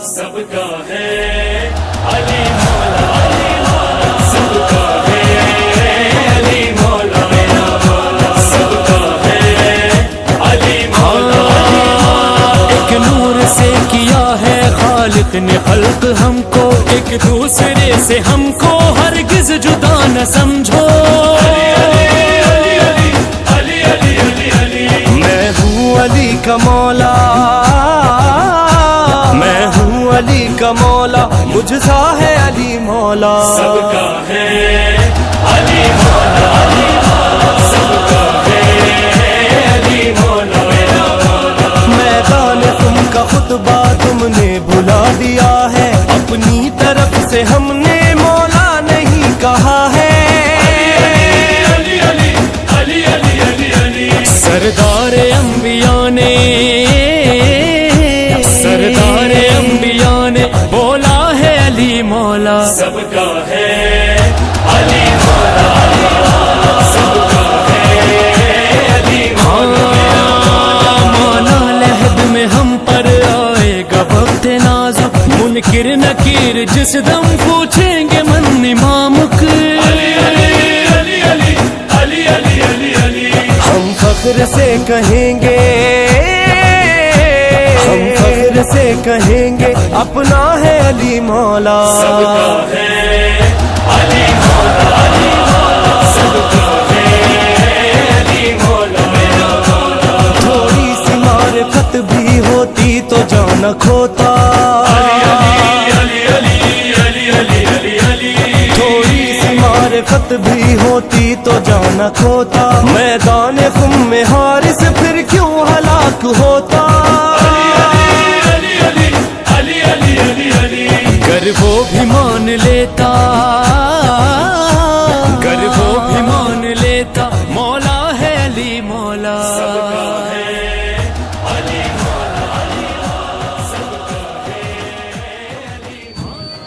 سب کا ہے علی مولا، سب کا ہے علی مولا، سب کا ہے علی مولا۔ ایک نور سے کیا ہے خالق نے خلق ہم کو، ایک دوسرے سے ہم کو ہرگز جدا نہ سمجھو۔ میں ہوں علی کا مولا، میں ہوں علی کا مولا، مجھ سا ہے علی مولا، سب کا ہے علی مولا، سب کا ہے علی مولا۔ میدان تم کا خطبہ تم نے بھلا دیا ہے، اپنی طرف سے ہم نے مولا نہیں کہا ہے۔ سردار انبیاء نے، سردار انبیاء نے بولا ہے علی مولا، سب کا ہے علی مولا، سب کا ہے علی مولا۔ مولا لہد میں ہم پر آئے گا وقت نازک، منکر نکیر جس دم پوچھیں گے من امامک، ہم فخر سے کہیں گے، ہم فخر سے کہیں گے اپنا ہے علی مولا، سب کا ہے علی مولا، سب کا ہے علی مولا۔ تھوڑی سی معرفت بھی ہوتی تو جان کھوتا، تھوڑی سی معرفت بھی ہوتی تو جان کھوتا، میدان خم میں حارث پھر کیوں ہلاک ہوتا۔ گر وہ بھی مان لیتا، گر وہ بھی مان لیتا مولا ہے علی مولا، سب کا ہے علی مولا، سب کا ہے علی مولا۔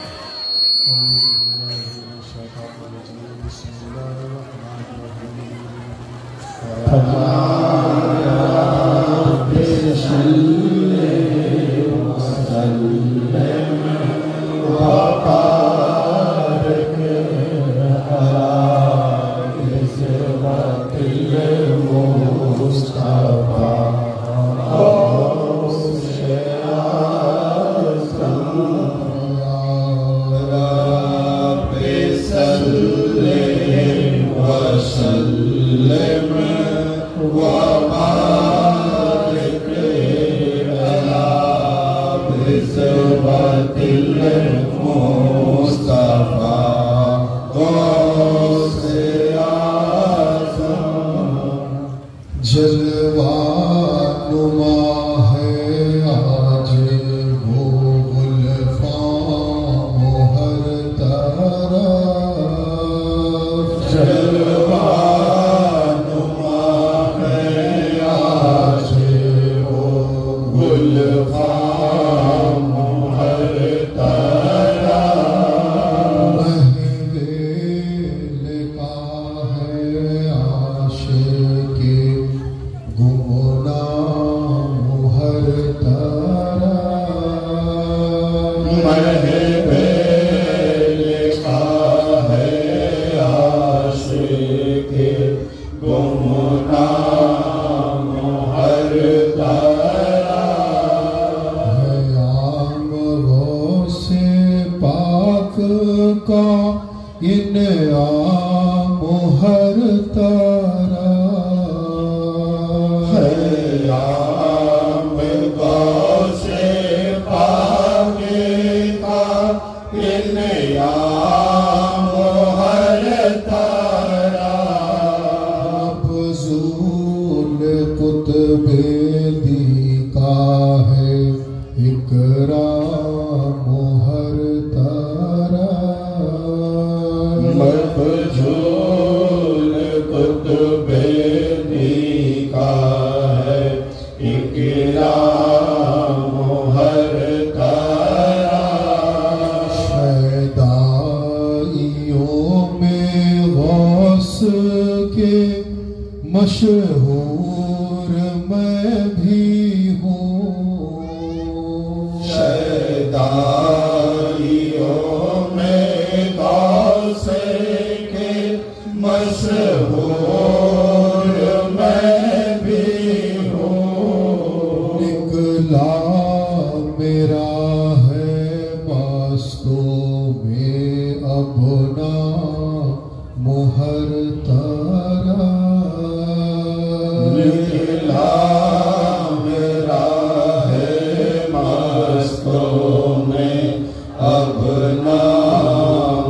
جلوہ نما ہے آج وہ گلفام ہر طرف، جلوہ نما ہے آج وہ گلفام ہر طرف، مہویل کا ہے عاشق گمنام ہر طرف، مہویل کا ہے عاشق گمنام ہر طرف، ہے عام غوث پاک کا انعام ہر طرف، عام غوث پاک کا انعام ہر طرف، مبذول قطب دی کا ہے اکرام ہر طرف، مبذول قطب دی کا ہے اکرام ہر طرف، شیدائیوں میں غوث کے مشہور میں بھی ہوں، شیدائیوں दाइयों में गाँव के मशहूर मैं भी हूँ। निकला मेरा है वास्तव में अपना मोहर तारा। निकला मेरा है वास्तव में अपना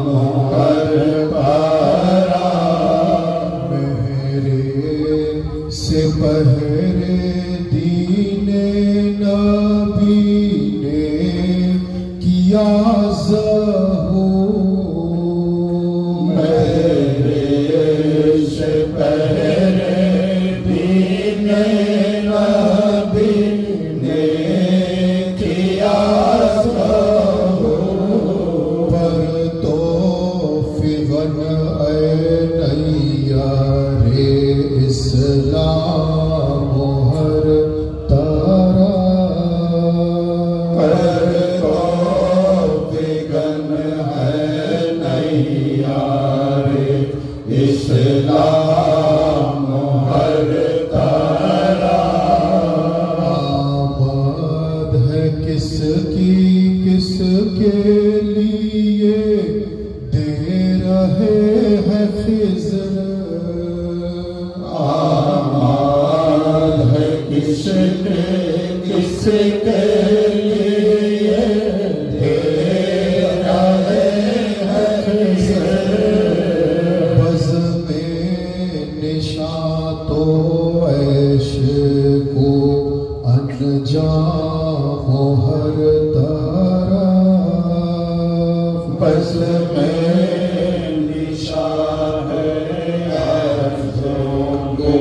मोहर तारा। मेरे से पहरे दीने नबी ने किया ज़हूर। मेरे से पहरे दीने नबी ने किया ज़हूर। पर तो फिगन ऐ नैया रे इस्लाम मोहर तारा। पर तो फिगन है नैया रे इस्लाम मोहर तारा। आमद है किसकी किसके लिए दे रहे हैं खिज़र। आमद है किसके किसके लिए दे रहे हैं खिज़र। बज़ में निशां तो ऐश को अनजाम मोहर तारा। बज़ में निशां है ऐश को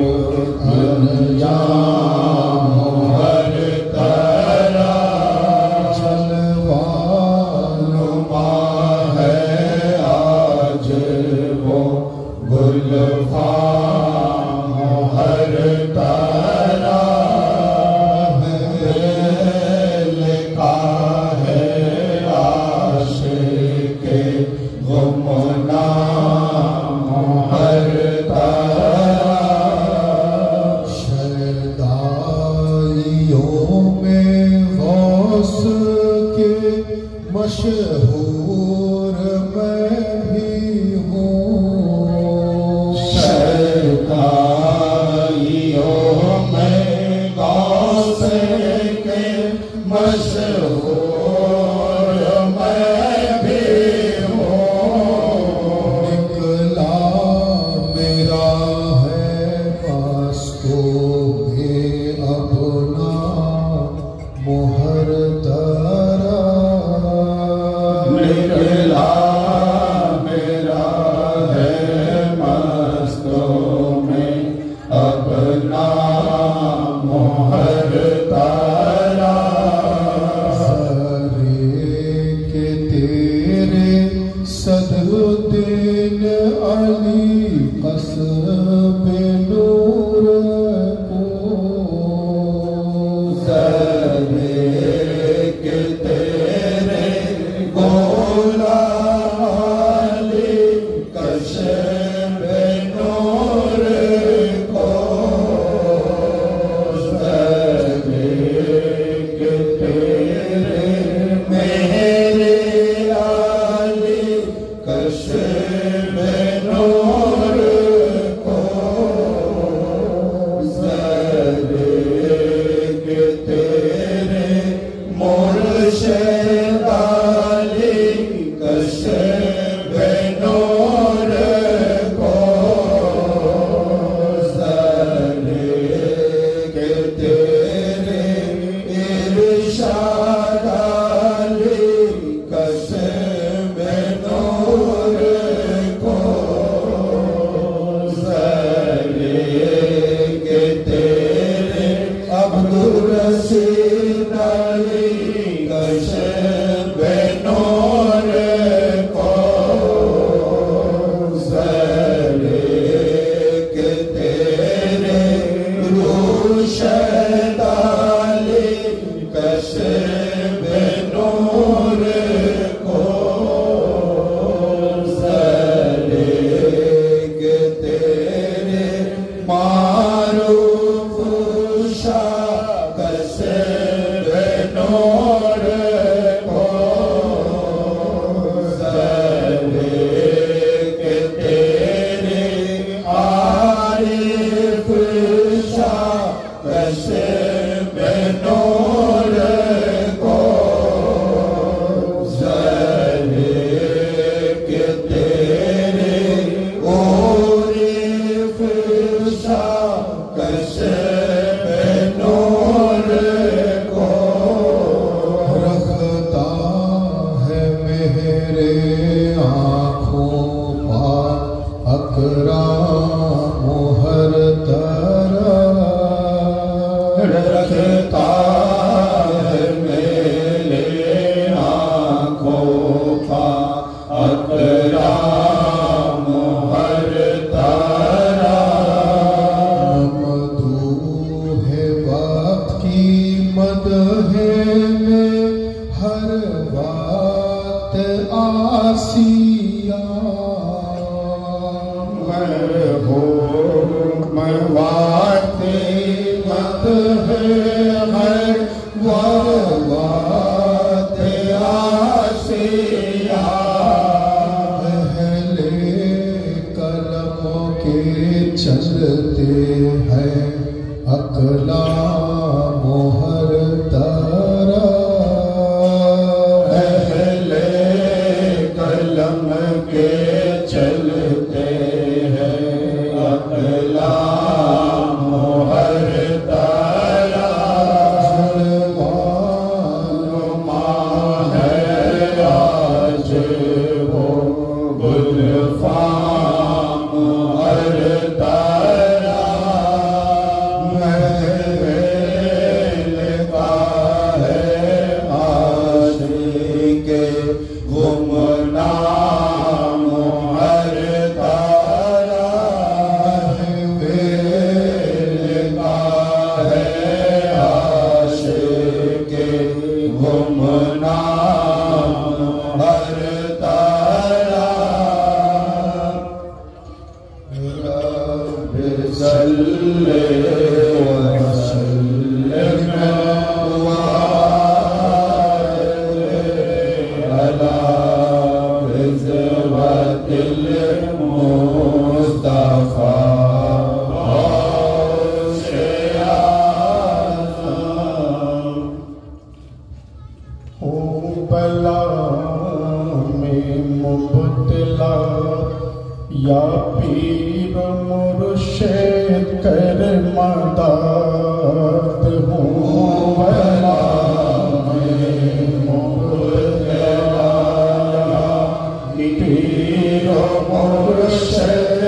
अनजाम मोहर तारा। जलवा नुमा है आज वो गुलफा मोहर तारा। लिखा है आशिक़ गुमनाम मोहर तारा। शरदाइयों में गौस के मशहूर मैं भी हूँ। शरदाइयों में गौस के मशहूर मैं भी हूँ। निकला मेरा है वास्तव में अपना मोहर तारा। निकला मेरा है वास्तव में अपना मोहर तारा। مروات آسیہ مرحوم مروات مت ہے مروات آسیہ اہل قلم کے چلتے ہیں اقلام ہر طرح اہل قلم کے چلتے ہیں اقلام ہر طرح عنوان ہے آج وہ گلفام ہر طرح بلا میں مبتلا یا پیر مرشد کر مدد ہوں بلا میں مبتلا یا پیر مرشد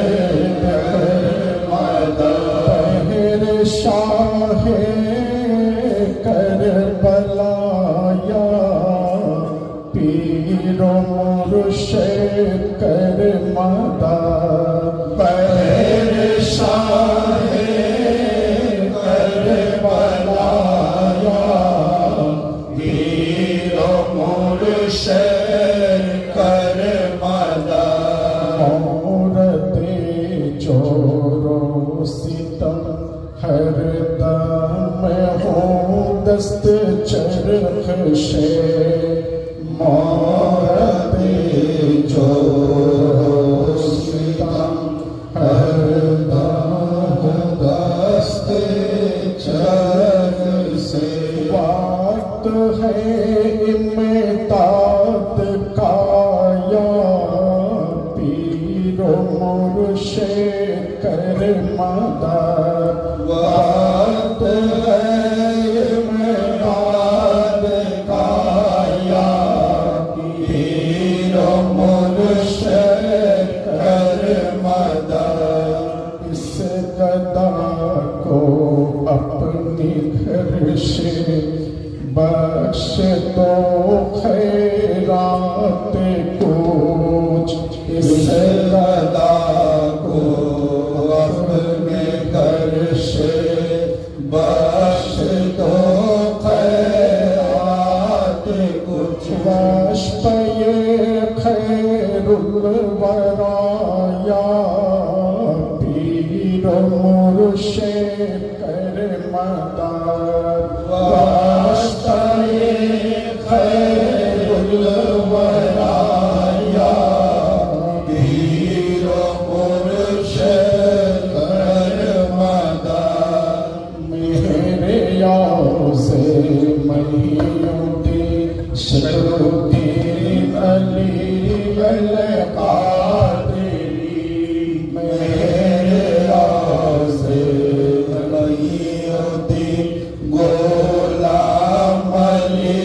کر مدد بہر شاہ کربلا یا پیر مرشد کر مدد بہر شاہ کربلا یا پیر مرشد کر مدد عورت چور و ستم ہر دم ہوں دست چرخ شے مورد چور ستم ہر دم دست چرخ سے وقت ہے امداد کا یا پیر مرشد کر مدد وقت ہے امداد کا یا پیر مرشد کر مدد اس گدا کو اپنی گھر سے بخش تو خیرات کچھ اس گدا کو اپنے گھر سے بخش تو خیرات کچھ واش پہ خیر الورا یا پیر مرشد کر مدد واش پہ خیر الورا یا پیر مرشد کر مدد میرے یار سے مہینوں دی شرودین علی القادری میرے یار سے مہینوں دی غلام علی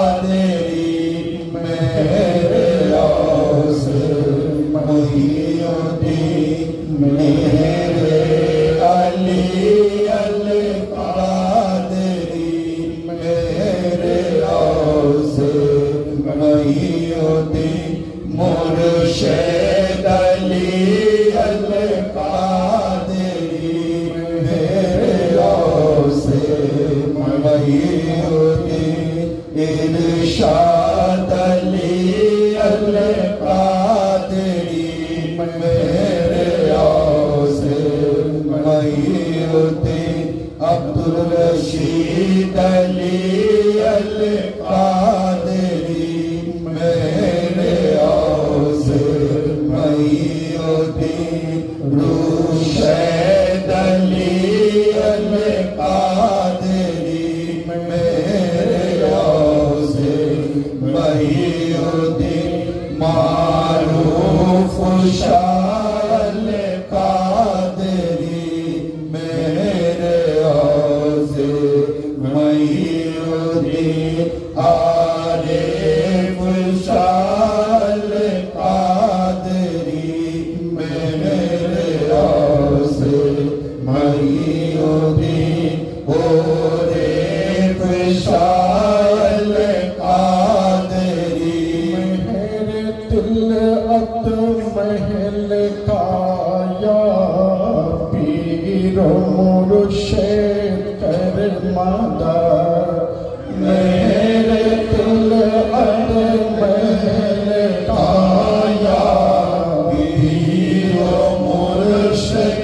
القادری میرے یار سے مہینوں دی میرے علی القادری میرے یار سے ارشاد علی القادری میرے غوث محی الدین عبدالرشید علی القادری میرے غوث محی الدین روشید علی القادری میرے غوث محی الدین معروف شاہ القادری میرے غوث محی الدین عارف شاہ القادری میرے غوث محی الدین عارف شاہ القادری میرے طلعت محل کا یا پیر و مرشد کر مدد میرے طلعت محل کا یا پیر و مرشد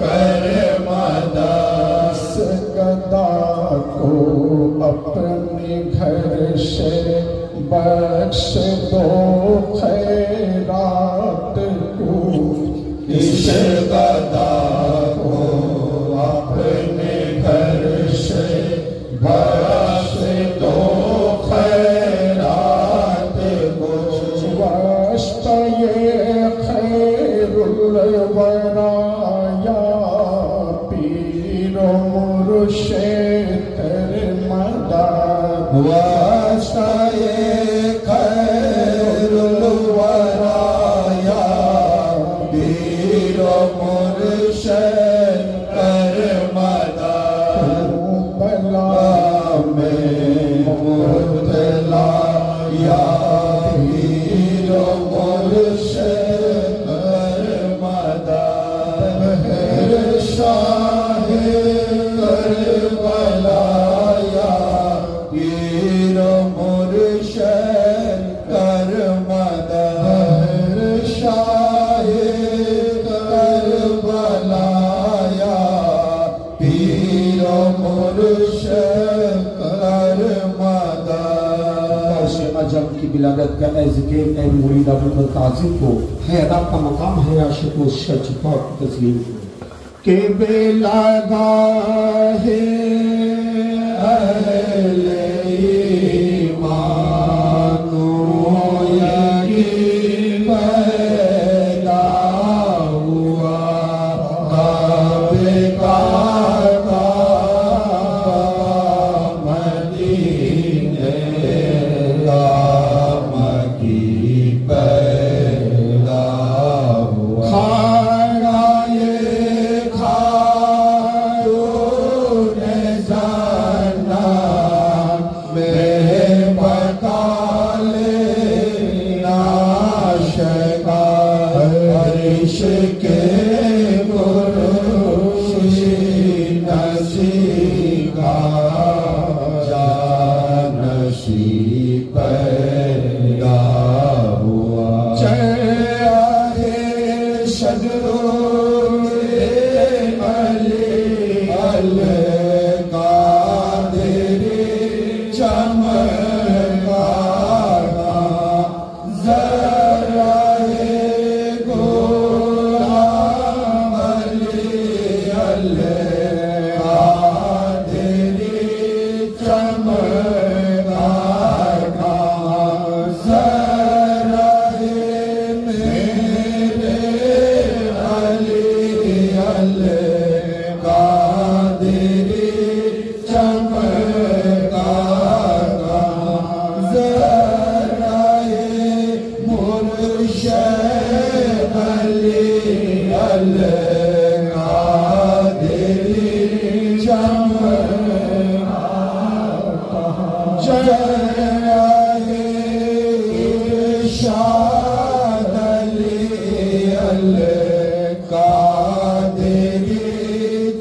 کر مدد اس گدا کو اپنے گھر سے بخش دو خیرات کو اس گدا کو اپنے گھر سے بخش دو خیرات کو واسطہ یہ خیر الورا یا پیر و مرشد کر مدد واسطہ یہ خیر الورا یا پیر و مرشد کر مدد بلا میں مبتلا یا پیر و مرشد کر مدد بہر شاہ کربلا یا پیر و مرشد کر مدد بہر شاہ کربلا یا پیر و مرشد کر مدد عجم کی ولادت کا اے ذکر اے مرید ابو تعظیم کو ہے ادا کا مقام ہے عاشق و شج پاک تسلیم کو کہ بلا گاہ اہل ایمان و یقین پیدا ہوا کعبے کا مدینے کا مکی پیدا ہوا کھانا یہ کھارون زنا میں بکال ناشکا عرش کے گروشی نسیگا جانشی پیدا ہوا چاہے شجروں علی القادری چمکارا ذرا غلام علی القادری چمکارا ذرا میرے علی القادری چمکارا ذرا مرشد علی القادری چمکارا ارشاد علی القادری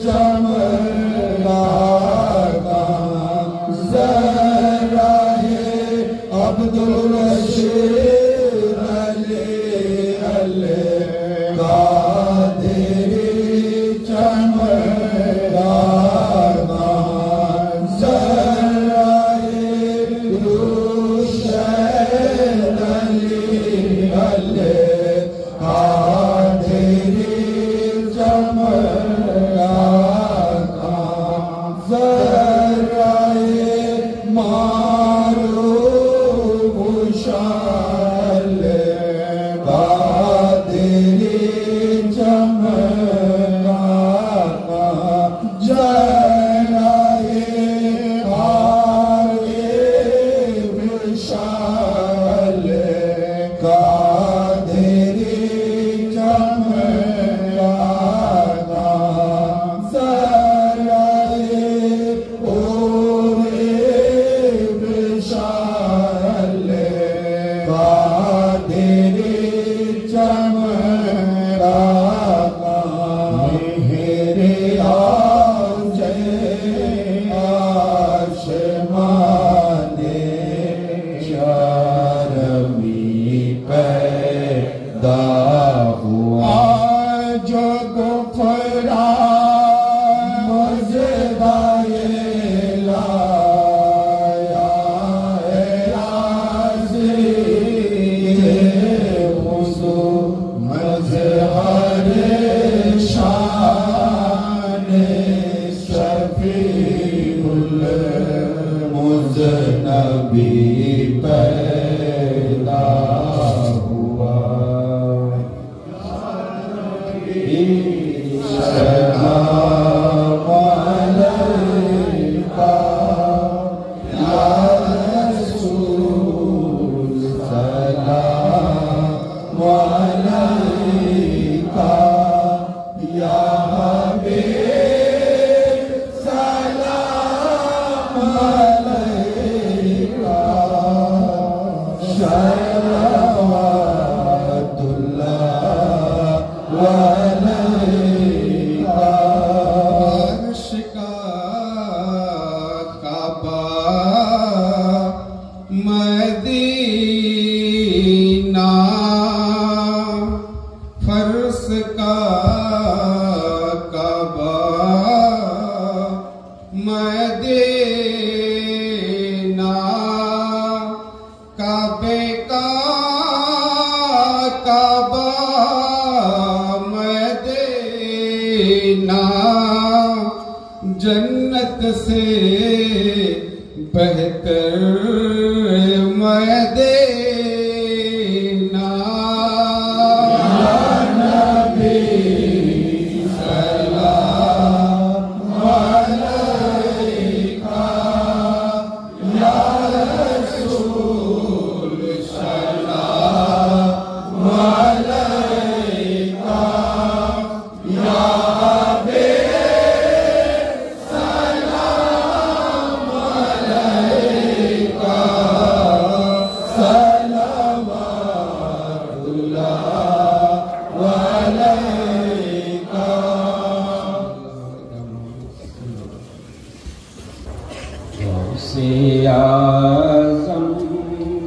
چمکارا ذرا مارو مشعل قادری چمکا جلائے آگے مشعل قادری چمکا جنت سے بہتر مدینہ یا نبی سلام علیکہ یا رسول سلام علیکہ یا اعظم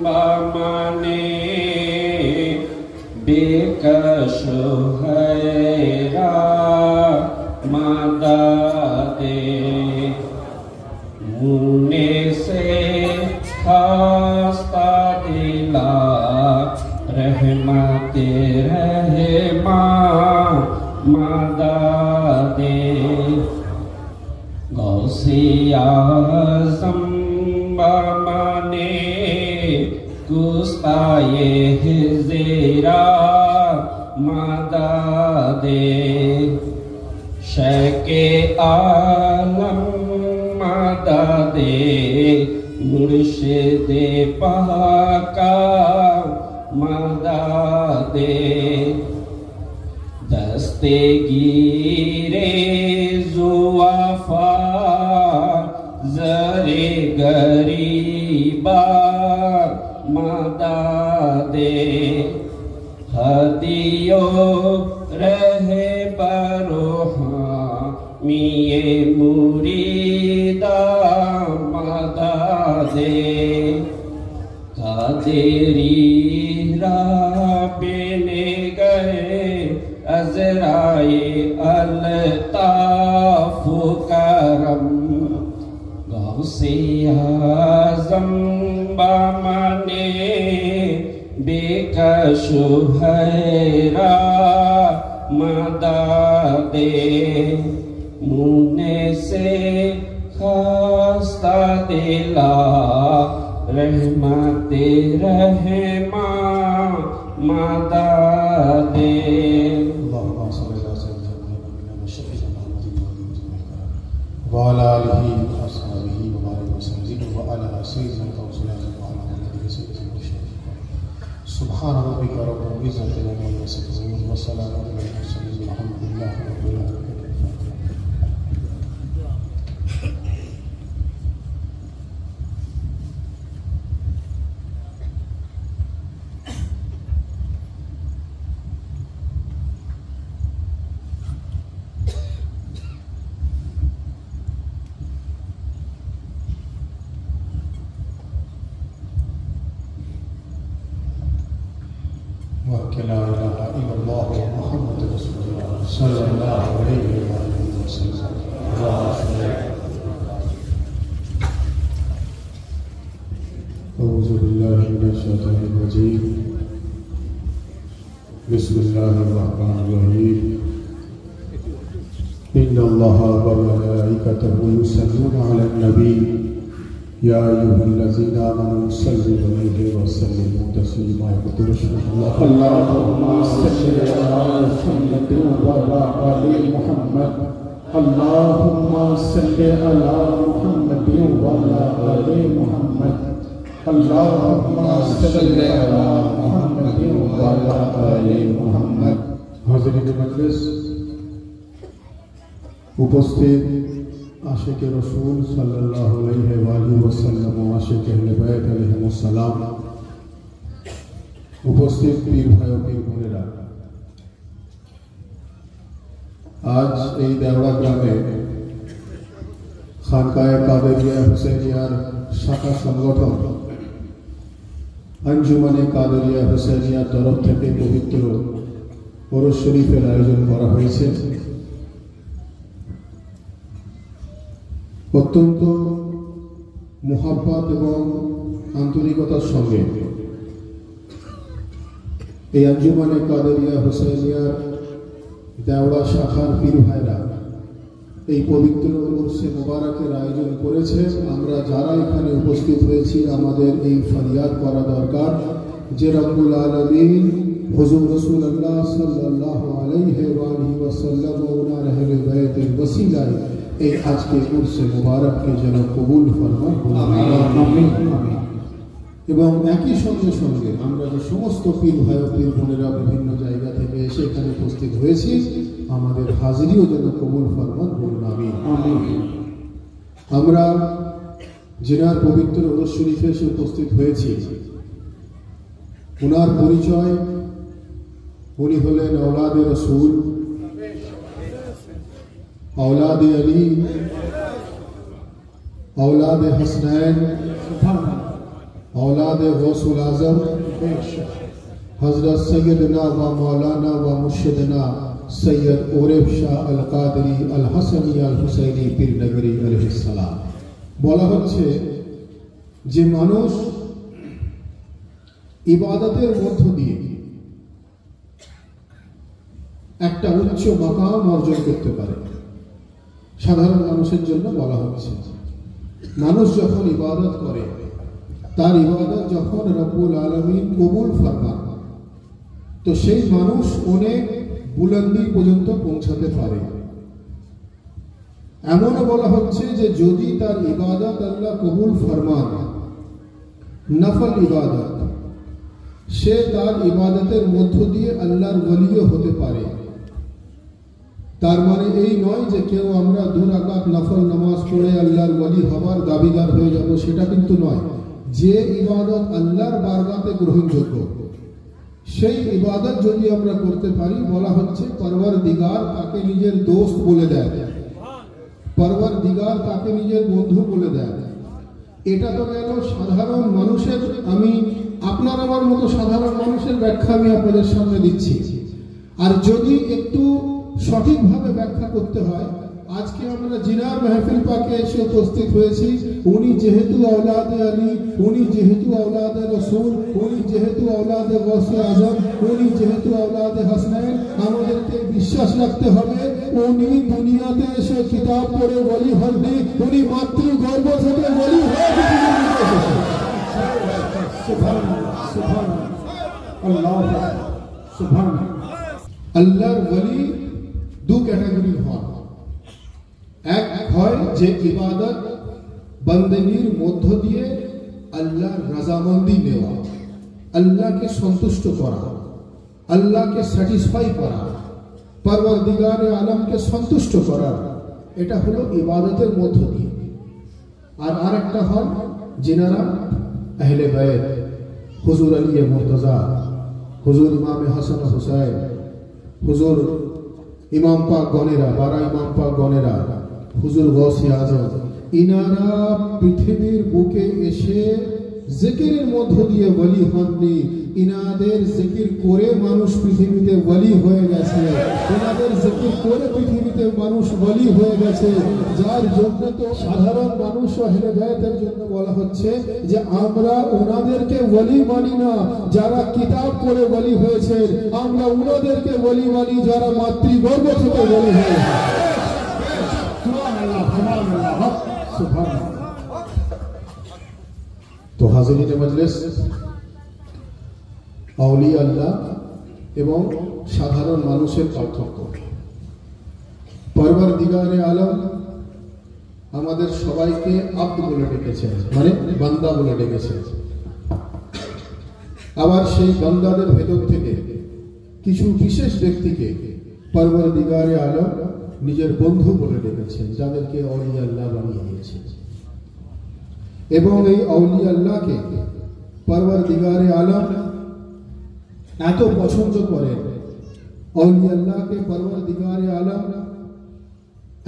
بامانے بے کش حیرا مدد منے سے خواستہ دلا رحمت رحمان مدد غوثِ اعظم بامانے گستائے زیرا مدد شیخ عالم مدد مرشد پاک مدد دستگیر ضعفا زر غریبا مدد ہدیو رہبر حامی مریدا مدد قادری راہ پینے گئے عذرائے الطاف کرم غوثِ اعظم بامانے بے کش حیرا مدد منے سے خواستہ استاد لا رحمت رحمہ مدد اللهم صل على سيدنا محمد وشفيع محمد وعلى آله وأصحابه وبارك وسلم وعلى سيدنا رسول الله وعلى آله سيدنا المرسلين سبحان ربك رب العزة عما يصفون وسلام على المرسلين والحمد لله رب العالمين. لا إله إلا الله محمد رسول الله صلى الله عليه وسلم. أعوذ بالله من الشيطان الرجيم. بسم الله الرحمن الرحيم. إن الله وملائكته يصلون على النبي يا أيها الذين آمنوا صلوا عليه وسلموا تسليما. اللهم صل على محمد وعلى آل محمد. اللهم صل على محمد وعلى آل محمد. اللهم صل على محمد وعلى آل محمد. حاضرین مجلس، উপস্থিত عاشق رسول صلی اللہ علیہ وآلہ وسلم و عاشق اہل بیت علیہم السلام، উপস্থিত পীর ভাই ও পীর বোনেরা, আজ এই দেওড়া গ্রামে খানকায়ে কাদেরিয়া হুসেনিয়ার শাখা সংগঠন আঞ্জুমানে কাদেরিয়া হুসেনিয়ার তরফ থেকে পবিত্র ওরস শরীফের আয়োজন করা হয়েছে। অত্যন্ত মুহাব্বত এবং আন্তরিকতার সঙ্গে এই আঞ্জুমানে কাদেরিয়া হুসেনিয়ার দেওড়া শাখার পীর ভাইরা এই পবিত্র উরসে মোবারকের আয়োজন করেছে। আমরা যারা এখানে উপস্থিত হয়েছি আমাদের এই ফরিয়াদ করা দরকার যে রব্বুল আলামিন হুজুর রাসূলুল্লাহ সাল্লাল্লাহু আলাইহি ওয়াসাল্লাম ও ওনার আহলে বাইতের ওসিলায় এই আজকে উরসে মোবারককে যেন কবুল ফরমান। আমিন আমিন। এবং একই সঙ্গে সঙ্গে আমরা যে সমস্ত পীর ভাই ও পীর বোনেরা বিভিন্ন জায়গা থেকে এসে এখানে উপস্থিত হয়েছি আমাদের হাজিরিও যেন কবুল ফরমান। বলুন আমিন আমিন। আমরা যিনার পবিত্র ওরস শরীফে এসে উপস্থিত হয়েছি ওনার পরিচয়, উনি হলেন औलाद रसूल, औलाद अली, औलाद हसनैन, औलाद गौसुल आज़म हज़रत सैयदना व मौलाना व मुर्शिदना सैयद ओरेब शाह अल कादरी अल हसनी अल हुसैनी पीर नगरी अलैहिस सालाम। বলা হচ্ছে যে মানুষ ইবাদতের মধ্য দিয়ে একটা উচ্চ মাকাম অর্জন করতে পারে। সাধারণ মানুষের জন্য বলা হচ্ছে মানুষ যখন ইবাদত করে তার ইবাদত যখন রব্বুল আলামিন কবুল ফরমান তো সেই মানুষ অনেক বুলন্দি পর্যন্ত পৌঁছাতে পারে। এমনও বলা হচ্ছে যে যদি তার ইবাদত আল্লাহ কবুল ফরমান নফল ইবাদত, সে তার ইবাদতের মধ্য দিয়ে আল্লাহর ওলিও হতে পারে। তার মানে এই নয় যে কেউ আমরা 2 রাকাত নফল নামাজ পড়ে আল্লাহর ওলি হবার দাবিদার হয়ে যাব, সেটা কিন্তু নয়। যে ইবাদত আল্লাহর বারগাতে গ্রহণযোগ্য সেই ইবাদত যদি আমরা করতে পারি বলা হচ্ছে পরওয়ারদিগার তাকে নিজের দোস্ত বলে দেয়, পরওয়ারদিগার তাকে নিজের বন্ধু বলে দেয়। এটা তো গেল সাধারণ মানুষের, আমি আপনার আমার মতো সাধারণ মানুষের ব্যাখ্যা আমি আপনাদের সামনে দিচ্ছি। আর যদি একটু সঠিকভাবে ব্যাখ্যা করতে হয়, আজ আজকে আমরা জিনার মাহফিল পাকে এসে উপস্থিত হয়েছি, উনি যেহেতু আওলাদে আলী, উনি যেহেতু আওলাদে রসুল, উনি যেহেতু আওলাদে গৌসে আজম, উনি যেহেতু আওলাদে হাসনাইন, আমাদেরকে বিশ্বাস রাখতে হবে উনি দুনিয়াতে এসে কিতাব পড়ে ওলি হননি, উনি মাতৃ গর্ভ থেকে ওলি হয়ে আল্লাহর ওলি দু ক্যাটাগরি হয়। এক হয় যে ইবাদত বন্দেগীর মধ্য দিয়ে আল্লাহর রাজামন্দি নেওয়া, আল্লাহকে সন্তুষ্ট করা, আল্লাহকে স্যাটিসফাই করা, পরওয়ারদিগারে আলমকে সন্তুষ্ট করা, এটা হলো ইবাদতের মধ্য দিয়ে। আর আরেকটা হয় যিনারা আহলে বাইত, হুজুর আলী মুর্তজা, হুজুর ইমাম হাসান হুসাইন, হুজুর ইমাম পাক গনেরা, 12 ইমাম পাক গনেরা, হুজুর গৌসে আজম, ইনারা পৃথিবীর বুকে এসে জিকিরের মধ্য দিয়ে ওলি হননি, ইনাদের জিকির করে মানুষ পৃথিবীতে ওলি হয়ে গেছে, ইনাদের জিকির করে পৃথিবীতে মানুষ ওলি হয়ে গেছে। যার জন্য তো সাধারণ মানুষ আহলে বাইতের জন্য বলা হচ্ছে যে আমরা ওনাদেরকে ওলি মানি না যারা কিতাব পড়ে ওলি হয়েছে, আমরা ওনাদেরকে ওলি মানি যারা মাতৃগর্ভ থেকে ওলি হয়েছে। তো হাজিরিনে মজলিস, আউলিয়া আল্লাহ এবং সাধারণ মানুষের পার্থক্য। পরওয়ারদিগারে আলম আমাদের সবাইকে আব্দ বলে ডেকেছেন, মানে বান্দা বলে ডেকেছেন। আবার সেই বান্দাদের ভেতর থেকে কিছু বিশেষ ব্যক্তিকে পরওয়ারদিগারে আলম নিজের বন্ধু বলে ডেকেছেন, যাদেরকে আউলিয়া আল্লাহ বানিয়ে দিয়েছেন। এবং এই আউলিয়া আল্লাহকে পরওয়ারদিগারে আলম এত পছন্দ করেন, আউলিয়া আল্লাহকে পরওয়ারদিগারে আলম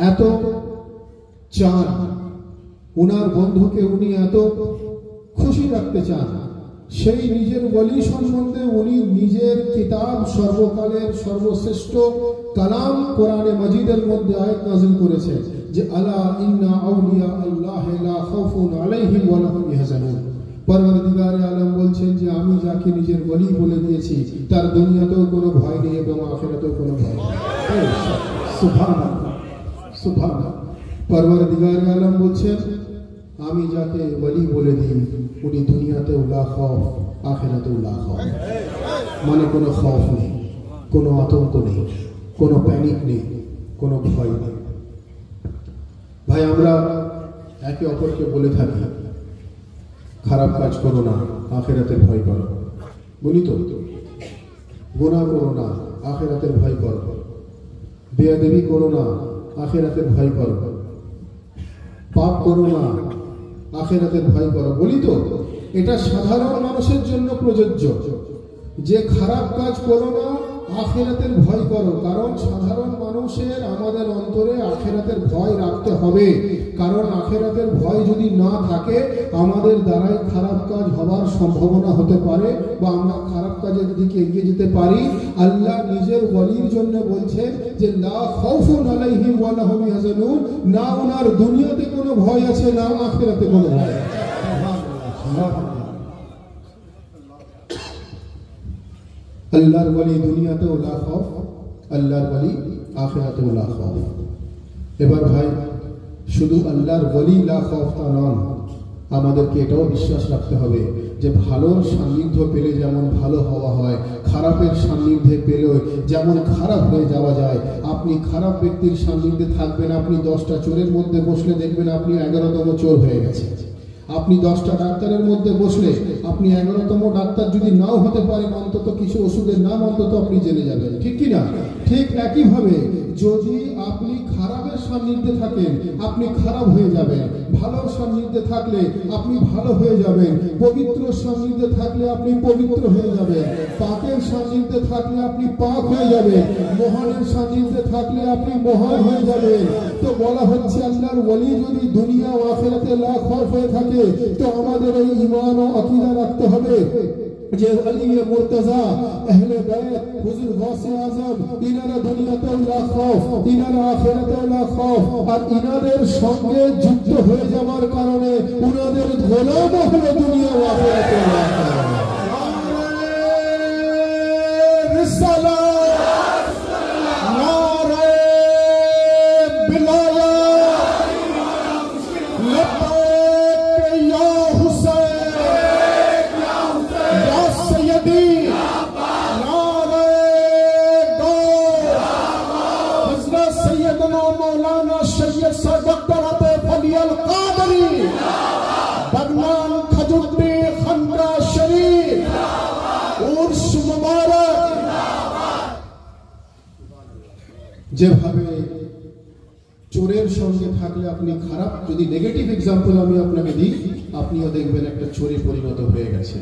এত চান, উনার বন্ধুকে উনি এত খুশি রাখতে চান, সেই নিজের ওলি সম্বন্ধে উনি নিজের কিতাব সর্বকালের সর্বশ্রেষ্ঠ কালাম কোরআনে মাজিদের মধ্যে আয়াত নাযিল করেছেন যে আলা ইন্না আউলিয়া আল্লাহ লা খাউফুন আলাইহিম ওয়া লা হুম ইয়াহজানুন। পরওয়ারদিগারে আলম বলছেন যে আমি যাকে নিজের ওলি বলে দিয়েছি তার দুনিয়াতেও কোনো ভয় নেই এবং আখিরাতেও কোনো ভয় নেই। সুবহানাল্লাহ, সুবহানাল্লাহ। পরওয়ারদিগারে আলম বলছেন আমি যাকে ওলি বলে দিই উনি দুনিয়াতেও লা খাউফ, আখিরাতেও লা খাউফ, মানে কোনো খৌফ নেই, কোনো আতঙ্ক নেই, কোনো প্যানিক নেই, কোনো ভয় নেই। ভাই, আমরা একে অপরকে বলে থাকি খারাপ কাজ করো না, আখিরাতের ভয় করো, বলি তো, গুনাহ করো না, আখিরাতের ভয় করো, বেয়াদবি করো না, আখিরাতের ভয় করো, পাপ করো না, আখিরাতের ভয় করো, বলি তো। এটা সাধারণ মানুষের জন্য প্রযোজ্য যে খারাপ কাজ করো না, আখিরাতের ভয় করো, কারণ সাধারণ মানুষের আমাদের অন্তরে আখিরাতের ভয় রাখতে হবে, কারণ আখিরাতের ভয় যদি না থাকে আমাদের দ্বারাই খারাপ কাজ হবার সম্ভাবনা হতে পারে বা আমরা খারাপ কাজের দিকে এগিয়ে যেতে পারি। আল্লাহ নিজের ওলির জন্য বলছেন যে লা খাউফুন আলাইহিম ওয়া লা হুম ইয়াহজানুন, না ওনার দুনিয়াতে কোনো ভয় আছে না আখিরাতে কোনো ভয় আছে। আল্লাহর ওলি দুনিয়াতেও লা খাউফ, আল্লাহর ওলি আখিরাতেও লা খাউফ। এবার ভাই, শুধু আল্লাহর ওলি লা খাউফ তা নয়, আমাদেরকে এটাও বিশ্বাস রাখতে হবে যে ভালোর সান্নিধ্য পেলে যেমন ভালো হওয়া হয়, খারাপের সান্নিধ্যে পেলেও যেমন খারাপ হয়ে যাওয়া যায়। আপনি খারাপ ব্যক্তির সান্নিধ্যে থাকবেন, আপনি 10টা চোরের মধ্যে বসলে দেখবেন আপনি 11তম চোর হয়ে গেছে। আপনি 10টা ডাক্তারের মধ্যে বসলে আপনি 11তম ডাক্তার যদি নাও হতে পারেন, অন্তত কিছু ওষুধের নাম অন্তত আপনি জেনে যাবেন, ঠিক কি না? ঠিক একইভাবে যদি আপনি খারাপের সান্নিধ্যে থাকেন আপনি খারাপ হয়ে যাবেন, ভালোর সান্নিধ্যে থাকলে আপনি ভালো হয়ে যাবেন, পবিত্র সান্নিধ্যে থাকলে আপনি পবিত্র হয়ে যাবেন, পাকের সান্নিধ্যে থাকলে আপনি পাক হয়ে যাবেন, মহানের সান্নিধ্যে থাকলে আপনি মহান হয়ে যাবেন। তো বলা হচ্ছে আল্লাহর ওলি যদি দুনিয়া ও আখিরাতে লা খাউফ হয়ে থাকে তো আমাদের এই ঈমান ও আকীদা রাখতে হবে যে আলী মুর্তজা, আহলে বাইত, হুজুর গৌসে আজম, ইনারা দুনিয়াতেও লা খাউফ, ইনারা আখিরাতেও লা সম্ভব, আর ইনাদের সঙ্গে যুক্ত হয়ে যাওয়ার কারণে উনাদের গোলাম হলো দুনিয়া ও আখিরাতের রিসালাত, নারে বিলায়াত, লব্বैक या हुसैन, या सय्यदी, नारे हज़रत सैयदना मौलाना सैयद डॉक्टर आतिफ अली अल कादरी, बगनान खजुट्टी खंडा शरीफ, उर्स मुबारक। যেভাবে চোরের সঙ্গে থাকলে আপনি খারাপ, যদি নেগেটিভ এক্সাম্পল আমি আপনাকে দিই, আপনিও দেখবেন একটা চোরে পরিণত হয়ে গেছে।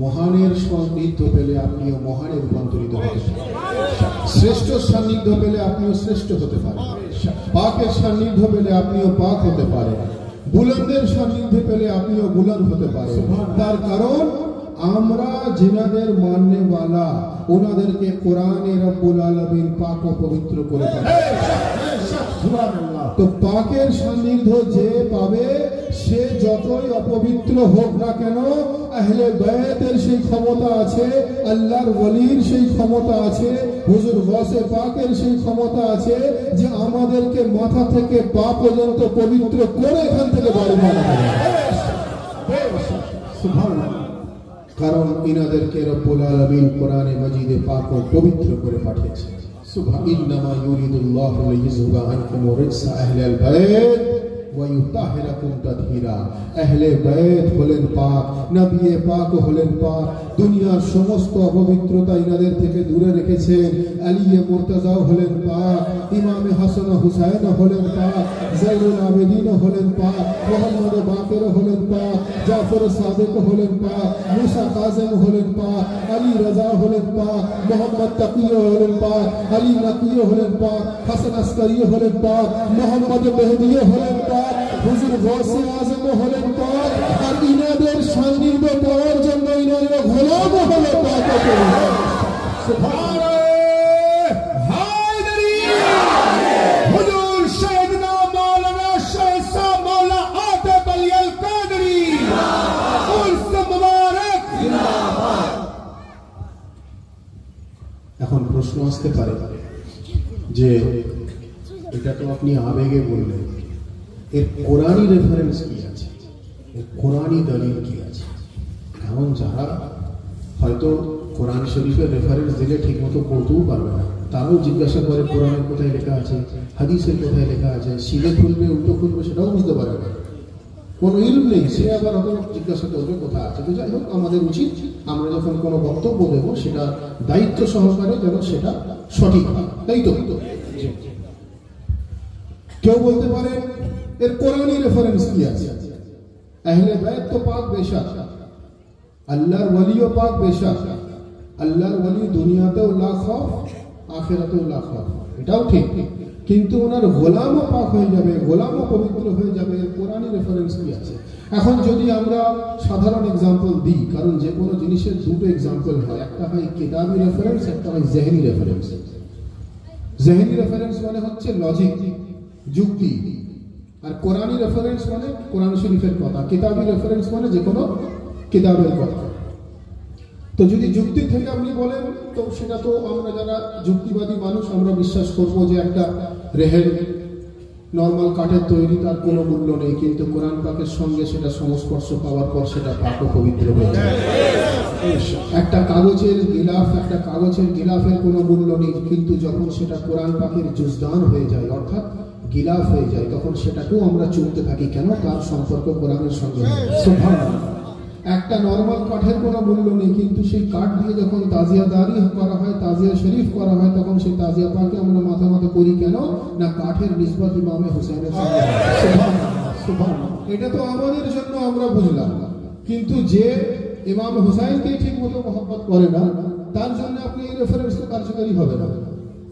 মহানের সান্নিধ্য পেলে আপনিও মহানে রূপান্তরিত হতে পারেন, শ্রেষ্ঠ সান্নিধ্য পেলে আপনিও শ্রেষ্ঠ হতে পারেন, পাকের সান্নিধ্য পেলে আপনিও পাক হতে পারেন, বুলন্দের সান্নিধ্য পেলে আপনিও বুলন্দ হতে পারেন। তার কারণ আমরা জিনাদের মাননেওয়ালা, ওনাদেরকে কোরআনে রব্বুল আলামিন পাক ও পবিত্র করে সুবহানাল্লাহ। তো পাকের সান্নিধ্য যে পাবে সে যতই অপবিত্র হোক না কেন, আহলে বায়তের সেই ক্ষমতা আছে, আল্লাহর ওয়ালির সেই ক্ষমতা আছে, হুজুর গৌসে পাকের সেই ক্ষমতা আছে যে আমাদেরকে মাথা থেকে পা পর্যন্ত পবিত্র করে এখান থেকে বাড়ি বানাবে। সুবহানাল্লাহ। কারণ ইনাদেরকে রব্বুল আলামিন কোরআনে মাজিদে পাক ও পবিত্র করে পাঠিয়েছেন। সুবহান ইন্নামা ইউরিদুল্লাহু লিইয়ুযহিবা আনকুম রিজসা আহলিল বাইত ওয়া ইউতাহিরাকুম তাতহীরা। আহলে বাইত হলেন পাক, নবী পাক হলেন পাক, দুনিয়ার সমস্ত অপবিত্রতা ইনাদের থেকে দূরে রেখেছেন। আলী মুর্তজা হলেন পাক, ইমাম হাসান হুসাইন হলেন পাক, যাইনুল আবেদিন হলেন পাক, মুহাম্মদ বাকির হলেন পাক, জাফর সাদিক হলেন পাক, মুসা কাযিম হলেন পাক, আলী রাজা হলেন পাক, মোহাম্মদ তাকি হলেন পাক, আলী নাকি হলেন পাক, হাসান আসকারি হলেন পাক, মোহাম্মদ মেহদি হলেন পাক, হুজুর গৌসে আজম হলেন পাক। আর ইনাদের সান্নিধ্য পাওয়ার জন্য ইনাদের গোলাম হলো পাক। সুবহানাল্লাহ। হায়দারি হুজুর সাইয়েদনা মাওলানা শাইখ সাহেব মাওলানা আতিফ আলী আল কাদরি উর্স মুবারক জিন্দাবাদ। এখন প্রশ্ন আসতে পারে যে এটা তো আপনি আবেগে বললেন, এর কোরআনী রেফারেন্স কি আছে, এর কোরআনী দলিল কি আছে? কারণ যারা হয়তো কোরআন শরীফের রেফারেন্স দিলে ঠিক মতো পড়তেও পারবে না, তারাও জিজ্ঞাসা করে কোরআনের কোথায় লেখা আছে, হাদিসের কোথায় লেখা আছে, সিধে খুলবে উল্টো খুলবে সেটাও বুঝতে পারবে না, কোনো ইলম নেই, সে আবার অত জিজ্ঞাসা করবে কোথায় আছে। তো যাই হোক, আমাদের উচিত আমরা যখন কোনো বক্তব্য দেব সেটা দায়িত্ব সহকারে যেন সেটা সঠিক হয়, তাই তো? কেউ বলতে পারে এর কোরআনী রেফারেন্স কি আছে? আহলে বাইত তো পাক বেশক, আল্লাহর ওয়ালিও পাক বেশক, আল্লাহর ওয়ালি দুনিয়াতেও লা খৌফ আখিরাতেও লা খৌফ, এটাও ঠিক, কিন্তু ওনার গোলামও পাক হয়ে যাবে, গোলামও পবিত্র হয়ে যাবে, এর কোরআনী রেফারেন্স কি আছে? এখন যদি আমরা সাধারণ এক্সাম্পল দিই, কারণ যে কোনো জিনিসের দুটো এক্সাম্পল হয়, একটা হয় কিতাবি রেফারেন্স, একটা হয় জেহনি রেফারেন্স। জেহনি রেফারেন্স মানে হচ্ছে লজিক, যুক্তি, আর কোরআনী রেফারেন্স মানে কোরআন শরীফের কথা, কিতাবি রেফারেন্স মানে যে কোনো কিতাবের কথা। তো যদি যুক্তি থেকে আপনি বলেন, তো সেটা তো আমরা যারা যুক্তিবাদী মানুষ আমরা বিশ্বাস করব যে একটা রেহের নর্মাল কাঠের তৈরি, তার কোনো মূল্য নেই, কিন্তু কোরআন পাকের সঙ্গে সেটা সংস্পর্শ পাওয়ার পর সেটা পাক ও পবিত্র হয়ে যায়। একটা কাগজের গিলাফের কোনো মূল্য নেই, কিন্তু যখন সেটা কোরআন পাকের জুজদান হয়ে যায়, অর্থাৎ গিলাফ হয়ে যায়, তখন সেটাকেও আমরা চুমতে থাকি। কেন? তার সম্পর্ক কোরআনের সঙ্গে। সুবহানাল্লাহ। একটা নর্মাল কাঠের কোনো মূল্য নেই, কিন্তু সেই কাঠ দিয়ে যখন তাজিয়াদারি করা হয়, তাজিয়া শরীফ করা হয়, তখন সেই তাজিয়া পাকে আমরা মাথা মাথা করি। কেন না? কাঠের নিসবত ইমামে হুসাইনের সঙ্গে। সুবহানাল্লাহ। এটা তো আমাদের জন্য আমরা বুঝলাম, কিন্তু যে ইমাম হুসাইনকে ঠিক মতো মহব্বত করে না, তার জন্য আপনি এই রেফারেন্স তো কার্যকরী হবে না।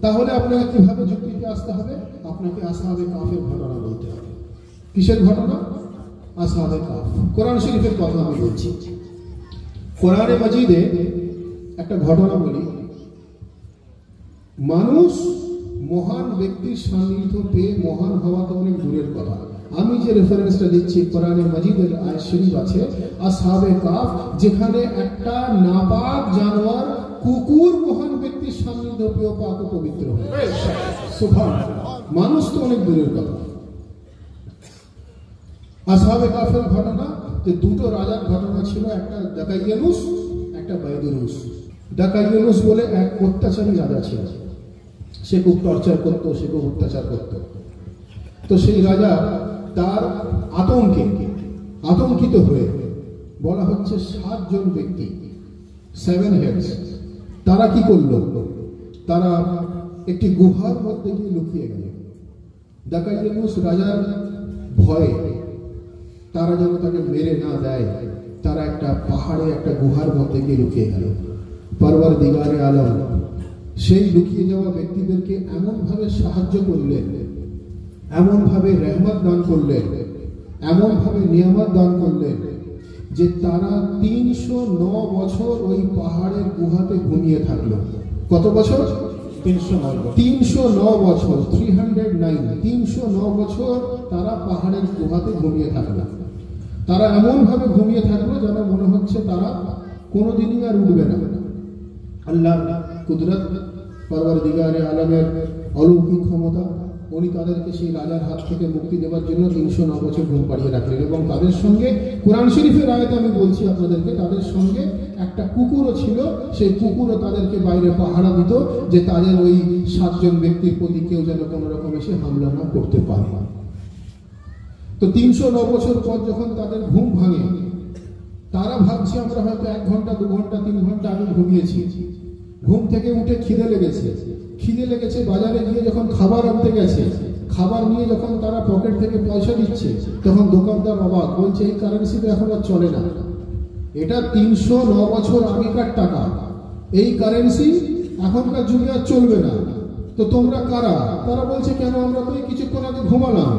তাহলে আপনাকে কিভাবে যুক্তিতে আসতে হবে? আপনাকে আসহাবে কাফের ঘটনা বলতে হবে। কিসের ঘটনা? আসহাবে কাফ। কোরআন শরীফের কথা আমি বলছি। কোরআনে মাজিদে একটা ঘটনা বলি। মানুষ মহান ব্যক্তির সান্নিধ্য পেয়ে মহান হওয়া তো অনেক দূরের কথা। আমি যে রেফারেন্সটা দিচ্ছি কোরআনে মাজিদের আয়াত শরীফ আছে আসহাবে কাফ, যেখানে একটা নাপাক জানোয়ার কুকুর মহান ব্যক্তির সান্নিধ্য পেয়ে পাক ও পবিত্র হয়। সুবহানাল্লাহ, মানুষ তো অনেক দূরের কথা। আসহাবে কাফের ঘটনা, যে দুটো রাজার ঘটনা ছিল, একটা দাকাইয়ানুস, একটা বাইদুরুস। দাকাইয়ানুস বলে এক অত্যাচারী রাজা ছিল, সে খুব টর্চার করত, সে খুব অত্যাচার করত। তো সেই রাজা তার আতঙ্কিত হয়ে, বলা হচ্ছে 7 জন ব্যক্তি, 7 হেডস, তারা কি করলো, তারা একটি গুহার মধ্যে গিয়ে লুকিয়ে গেল। দাকাইয়ানুস রাজার ভয়ে তারা যেন তাকে মেরে না দেয়, তারা একটা পাহাড়ে একটা গুহার মধ্যে গিয়ে লুকিয়ে গেল। পরওয়ারদিগারে আলম সেই লুকিয়ে যাওয়া ব্যক্তিদেরকে এমনভাবে সাহায্য করলেন, এমনভাবে রহমত দান করলেন, এমনভাবে নিয়ামত দান করলেন যে তারা 309 বছর ওই পাহাড়ের গুহাতে ঘুমিয়ে থাকলো। কত বছর? 309 বছর, 309 বছর তারা পাহাড়ের গুহাতে ঘুমিয়ে থাকলো। তারা এমনভাবে ঘুমিয়ে থাকলো যেন মনে হচ্ছে তারা কোনোদিনই আর উঠবে না। আল্লাহর কুদরত, পরওয়ারদিগারে আলমের অলৌকিক ক্ষমতা, উনি তাদেরকে সেই রাজার হাত থেকে মুক্তি দেওয়ার জন্য 309 বছর ঘুম পাড়িয়ে রাখলেন। এবং তাদের সঙ্গে, কোরআন শরীফের আয়াতে আমি বলছি আপনাদেরকে, তাদের সঙ্গে একটা কুকুরও ছিল। সেই কুকুরও তাদেরকে বাইরে পাহারা দিত যে তাদের ওই 7 জন ব্যক্তির প্রতি কেউ যেন কোনো রকম এসে হামলা না করতে পারে। তো 309 বছর পর যখন তাদের ঘুম ভাঙে, তারা ভাবছে আমরা হয়তো 1 ঘন্টা 2 ঘন্টা 3 ঘন্টা আগে ঘুমিয়েছি। ঘুম থেকে উঠে খিদে লেগেছে, বাজারে গিয়ে যখন খাবার আনতে গেছে, খাবার নিয়ে যখন তারা পকেট থেকে পয়সা দিচ্ছে, তখন দোকানদার অবাক, বলছে এই কারেন্সি তো এখন আর চলে না, এটা 309 বছর আগেকার টাকা, এই কারেন্সি এখনকার যুগে আর চলবে না। তো তোমরা কারা? তারা বলছে কেন, আমরা তো কিছুক্ষণ আগে ঘুমালাম,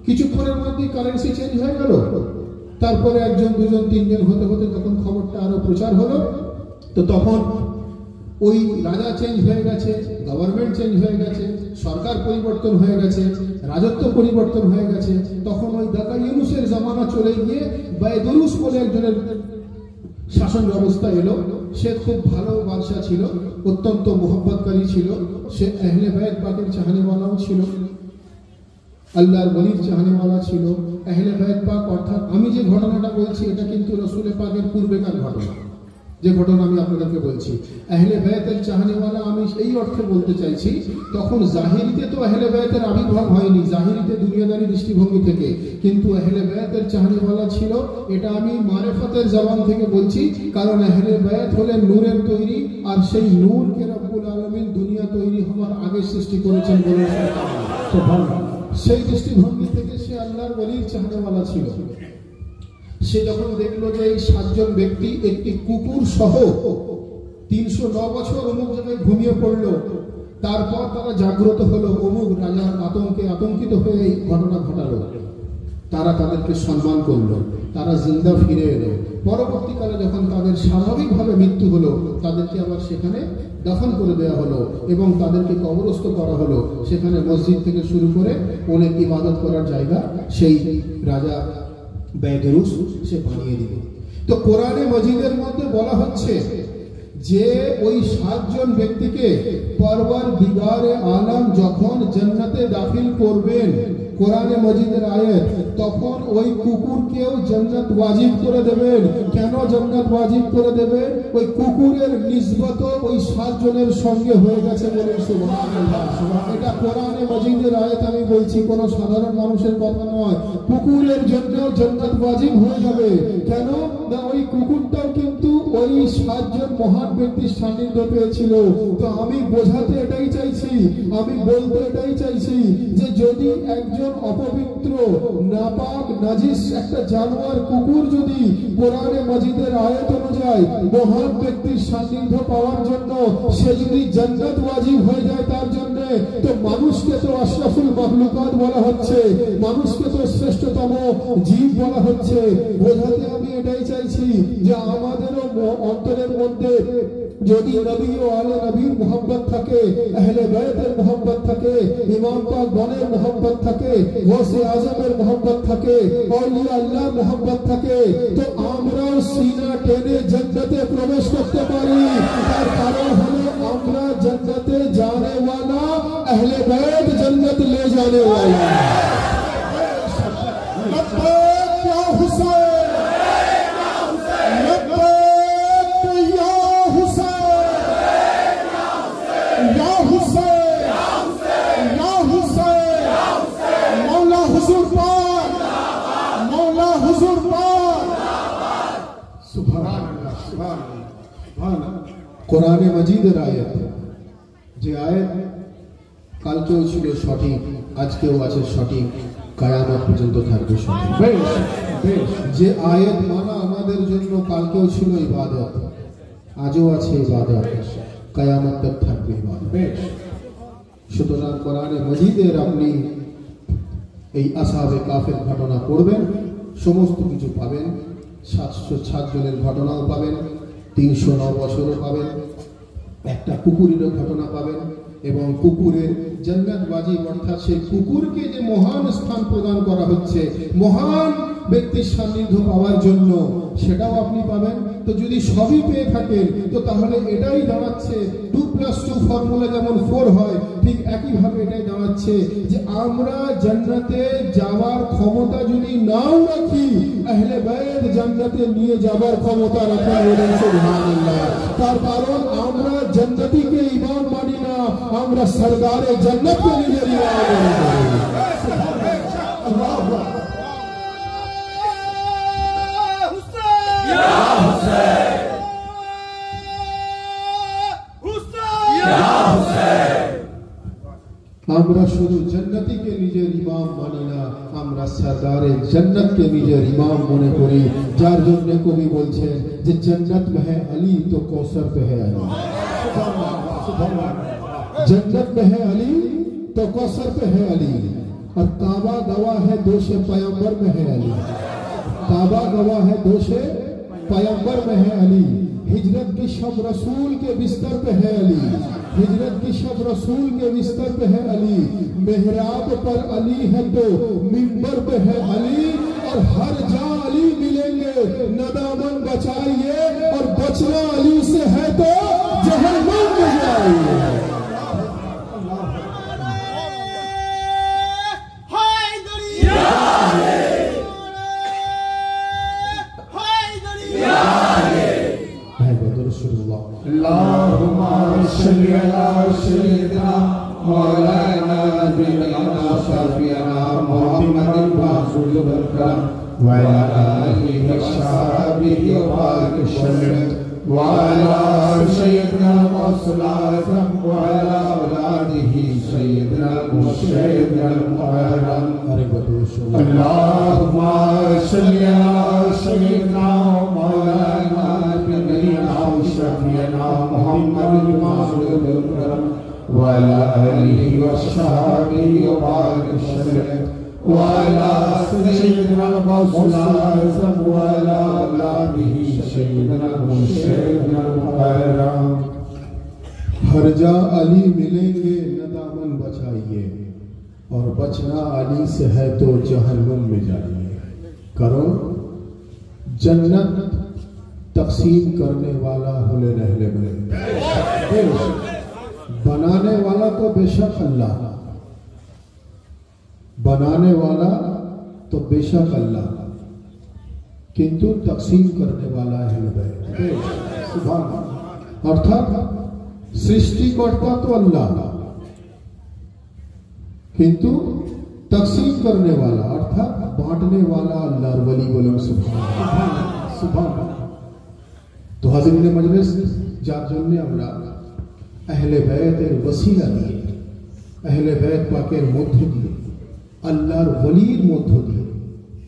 কিছুক্ষণের মধ্যেই কারেন্সি চেঞ্জ হয়ে গেল। তারপরে 1 জন 2 জন 3 জন হতে হতে যখন খবরটা আরো প্রচার হলো, তো তখন ওই রাজা চেঞ্জ হয়ে গেছে, গভর্নমেন্ট চেঞ্জ হয়ে গেছে, সরকার পরিবর্তন হয়ে গেছে, রাজত্ব পরিবর্তন হয়ে গেছে। তখন ওই দাকাইয়ানুসের জামানা চলে গিয়ে বাইদুরুস বলে একজনের শাসন ব্যবস্থা এলো। সে খুব ভালো বাদশা ছিল, অত্যন্ত মোহাব্বতকারী ছিল, সে আহলে বাইত পাকের চাহনেওয়ালাও ছিল, আল্লাহর ওলির চাহনেওয়ালা ছিল। আহলে বাইত পাক অর্থাৎ আমি যে ঘটনাটা বলছি এটা কিন্তু রাসূল পাকের পূর্বেকার ঘটনা, যে ঘটনা আমি আপনাদেরকে বলছি। আহলে বাইতের চাহনেওয়ালা আমি এই অর্থে বলতে চাইছি, তখন জাহিরিতে তো আহলে বাইতের আবির্ভাব হয়নি, জাহিরিতে দুনিয়াদারি দৃষ্টিভঙ্গি থেকে, কিন্তু আহলে বাইতের চাহনেওয়ালা ছিল। এটা আমি মারেফতের জবান থেকে বলছি, কারণ আহলে বাইত হলেন নূরের তৈরি, আর সেই নূরকে রব্বুল আলামিন দুনিয়া তৈরি হওয়ার আগে সৃষ্টি করেছেন বলে সেই দৃষ্টিভঙ্গি থেকে সে আল্লাহর ওলির চাহনেওয়ালা ছিল। সে যখন দেখলো যে এই 7 জন ব্যক্তি একটি কুকুর সহ 309 বছর অমুক জায়গায় ঘুমিয়ে পড়লো, তারপর তারা জাগ্রত হলো, অমুক রাজার আতঙ্কিত হয়ে এই ঘটনা ঘটালো। তারা তাদেরকে সম্মান করলো, তারা জিন্দা ফিরে এলো। পরবর্তীকালে যখন তাদের স্বাভাবিকভাবে মৃত্যু হলো, তাদেরকে আবার সেখানে দাফন করে দেওয়া হলো এবং তাদেরকে কবরস্থ করা হলো। সেখানে মসজিদ থেকে শুরু করে অনেক ইবাদত করার জায়গা সেই রাজা বাইদুরুস সে বানিয়ে দিল। তো কোরআনে মাজিদের মধ্যে বলা হচ্ছে যে ওই 7 জন ব্যক্তিকে পরওয়ারদিগারে আলম যখন জান্নাতে দাখিল করবেন, কোরআনে মাজিদের আয়াত, তখন ওই কুকুরকেও জান্নাত ওয়াজিব করে দেবেন। কেন জান্নাত ওয়াজিব করে দেবেন? ওই কুকুরের নিসবত ওই 7 জনের সঙ্গে হয়ে গেছে বলে সুবহানাল্লাহ। এটা কোরআনে মাজিদের আয়াত, আমি বলছি, কোনো সাধারণ মানুষের কথা নয়। কুকুরের জন্য জান্নাত ওয়াজিব হয়ে যাবে। কেন না ওই কুকুরটাও কিন্তু ওই 7 জন মহান ব্যক্তির সান্নিধ্য পেয়েছিল। তো আমি বোঝাতে এটাই চাইছি, আমি বলতে এটাই চাইছি যে যদি একজন অপবিত্র নাপাক নাজিস একটা জানোয়ার কুকুর যদি কোরআনে মাজিদের আয়াত অনুযায়ী মহান ব্যক্তির সান্নিধ্য পাওয়ার জন্য সে যদি জান্নাত ওয়াজিব হয়ে যায় তার জন্য, তো মানুষকে তো আশরাফুল মাখলুকাত বলা হচ্ছে, মানুষকে তো শ্রেষ্ঠতম জীব বলা হচ্ছে। বোঝাতে আমি এটাই চাইছি যে আমাদেরও অন্তরের মধ্যে যদি নবী ও আলে নবীর মোহাম্মত থাকে, আহলে বাইতের মোহাম্মত থাকে, ইমাম পাক গণের মোহাম্মত থাকে, গৌসে আজমের মোহাম্মত থাকে, আউলিয়া আল্লাহর মোহাম্মত থাকে, তো আমরাও সিনা টেনে জান্নাতে প্রবেশ করতে পারি। তার কারণ হলো আমরা জান্নাতে जाने वाला, अहले बैत जन्नत ले जाने वाला। लब्बैक या हुसैन, लब्बैक या हुसैन, या हुसैन, या हुसैन, मौला हुजूर पाक, मौला हुजूर पाक। सुभान अल्लाह, सुभान अल्लाह। कुरान मजीদের আয়াত, যে আয়াত কালকেও ছিল সঠিক, আজকেও আছে সঠিক, কিয়ামত পর্যন্ত থাকবে সঠিক। যে আয়াত মানা আমাদের জন্য কালকেও ছিল ইবাদত, আজও আছে ইবাদত, কিয়ামত তক থাকবে ইবাদত। সুতরাং কোরআনে মজিদের আপনি এই আসহাবে কাফের ঘটনা পড়বেন, সমস্ত কিছু পাবেন। 707 জনের ঘটনাও পাবেন, 309 বছরও পাবেন, একটা কুকুরেরও ঘটনা পাবেন, এবং কুকুরের জান্নাতবাজি অর্থাৎ সেই কুকুরকে যে মহান স্থান প্রদান করা হচ্ছে মহান ব্যক্তির সান্নিধ্য পাওয়ার জন্য, সেটাও আপনি পাবেন। তো যদি সবই পেয়ে থাকেন তো তাহলে এটাই দাঁড়াচ্ছে 2+2 ফর্মুলা যেমন 4 হয়, ঠিক একইভাবে এটাই দাঁড়াচ্ছে যে আমরা জান্নাতে যাওয়ার ক্ষমতা যদি নাও রাখি, আহলে বাইত জান্নাতে নিয়ে যাবার ক্ষমতা রাখেন, বলেন সুবহানাল্লাহ। তার কারণ আমরা জান্নাতীকে ইমাম মানি না, আমরা সরদারে জান্নাতকে নিজের ইমাম মনে করি। আল্লাহু আকবার। আমরা শুধু জান্নাতীকে নিজের ইমাম মানি না, আমরা সরদারে জান্নাতকে নিজের ইমাম মনে করি। যার জন্য কবি বলছেন যে জান্নাত में है अली तो कौसर पे है अली, जन्नत में है अली तो कौसर पे है अली, और काबा गवाह है दोषे पैगंबर में है अली, काबा गवाह है दोषे पैगंबर में है अली। हिजरत की शब रसूल के बिस्तर पे है अली, हिजरत की शब रसूल के बिस्तर पे है अली। मेहराब पर अली है तो मिंबर पे है अली, और हर जा अली मिलेंगे नदामन बचाइए, और बचना अली से है तो जहन्नम में जाइए। अल्लाहुम्मा सल्ली अला सय्यिदिना मौलाना नबीना शफीना मुहम्मदिन रसूलिल करम व अला आलिहि व सहाबिहि व बारिक वसल्लम व अला सय्यिदिना मौलाना व अला औलादिहि सय्यिदिना मुशैदिना मुहर्रम। अल्लाहुम्मा सल्ली अला सय्यिदिना मौलाना शफीना मुहम्मदिन रसूलिल करम व अला आलिहि व सहाबिहि व बारिक वसल्लम व अला सय्यिदिना मौलाना व अला औलादिहि सय्यिदिना मुशैदिना मुहर्रम। हर जा अली मिलेंगे नदामन बचाइए, और बचना अली से है तो जहन्नम में जाइए। करो जन्नत तकसीम करने वाला होले रहले में, बनाने वाला तो बेशक अल्लाह, बनाने वाला तो बेशक अल्लाह, किंतु तकसीम करने वाला है सुभान। अर्थात सृष्टिकर्ता तो अल्लाह, किंतु तकसीम करने वाला अर्थात बांटने वाला अल्लाह। वली बोलो सुभान सुभान। तो हाज़िरीन मजलिस, যার জন্য আমরা আহলে বাইতের ওসিলা দিয়ে, আহলে বাইত পাকের মধ্য দিয়ে, আল্লাহর ওলির মধ্য দিয়ে,